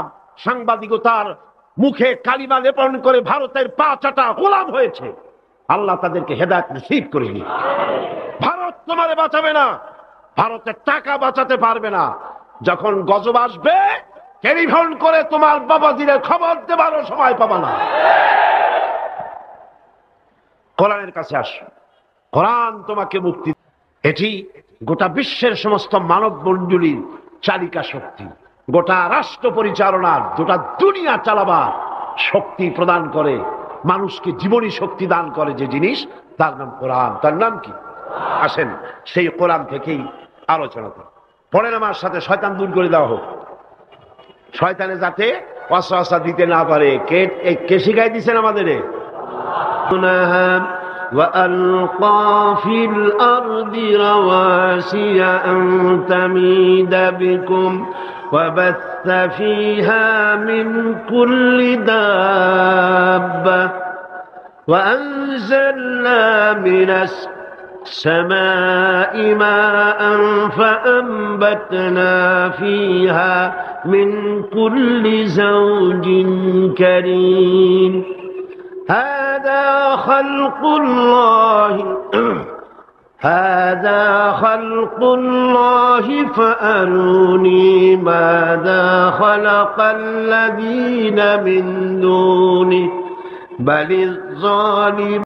সাংবাদিকতার মুখে কালিমা লেপন করে ভারতের পা চাটা গোলাম হয়েছে, আল্লাহ তাদেরকে হেদায়েত নসিব করে দিন। ভারত তোমারে বাঁচাবে না, ভারতের টাকা বাঁচাতে পারবে না। যখন গজব আসবে টেলিফোন করে তোমার বাবাজিরে খবর দেবারও সময় পাবা না। কোরআনের কাছে আসো, কোরআন তোমাকে মুক্তি। এটি গোটা বিশ্বের সমস্ত মানব মণ্ডলীর চালিকা শক্তি, গোটা রাষ্ট্র পরিচালনার, গোটা দুনিয়া চালাবার শক্তি প্রদান করে, মানুষকে জীবনী শক্তি দান করে যে জিনিস, তার নাম কোরআন। তার নাম কি? আসেন সেই কোরআন থেকেই আলোচনা করি। পড়েন আমার সাথে, শয়তান দূর করে দেওয়া হোক। শয়তানে যাতে ওয়াসওয়াসা দিতে না পারে। কে শিখাই দিচ্ছেন আমাদের? وألقى في الأرض رواسي أن تميد بكم وبث فيها من كل دابة وأنزلنا من السماء ماء فأنبتنا فيها من كل زوج كريم هذا خلق الله فأروني ماذا خلق الذين من دونه بل الظالمون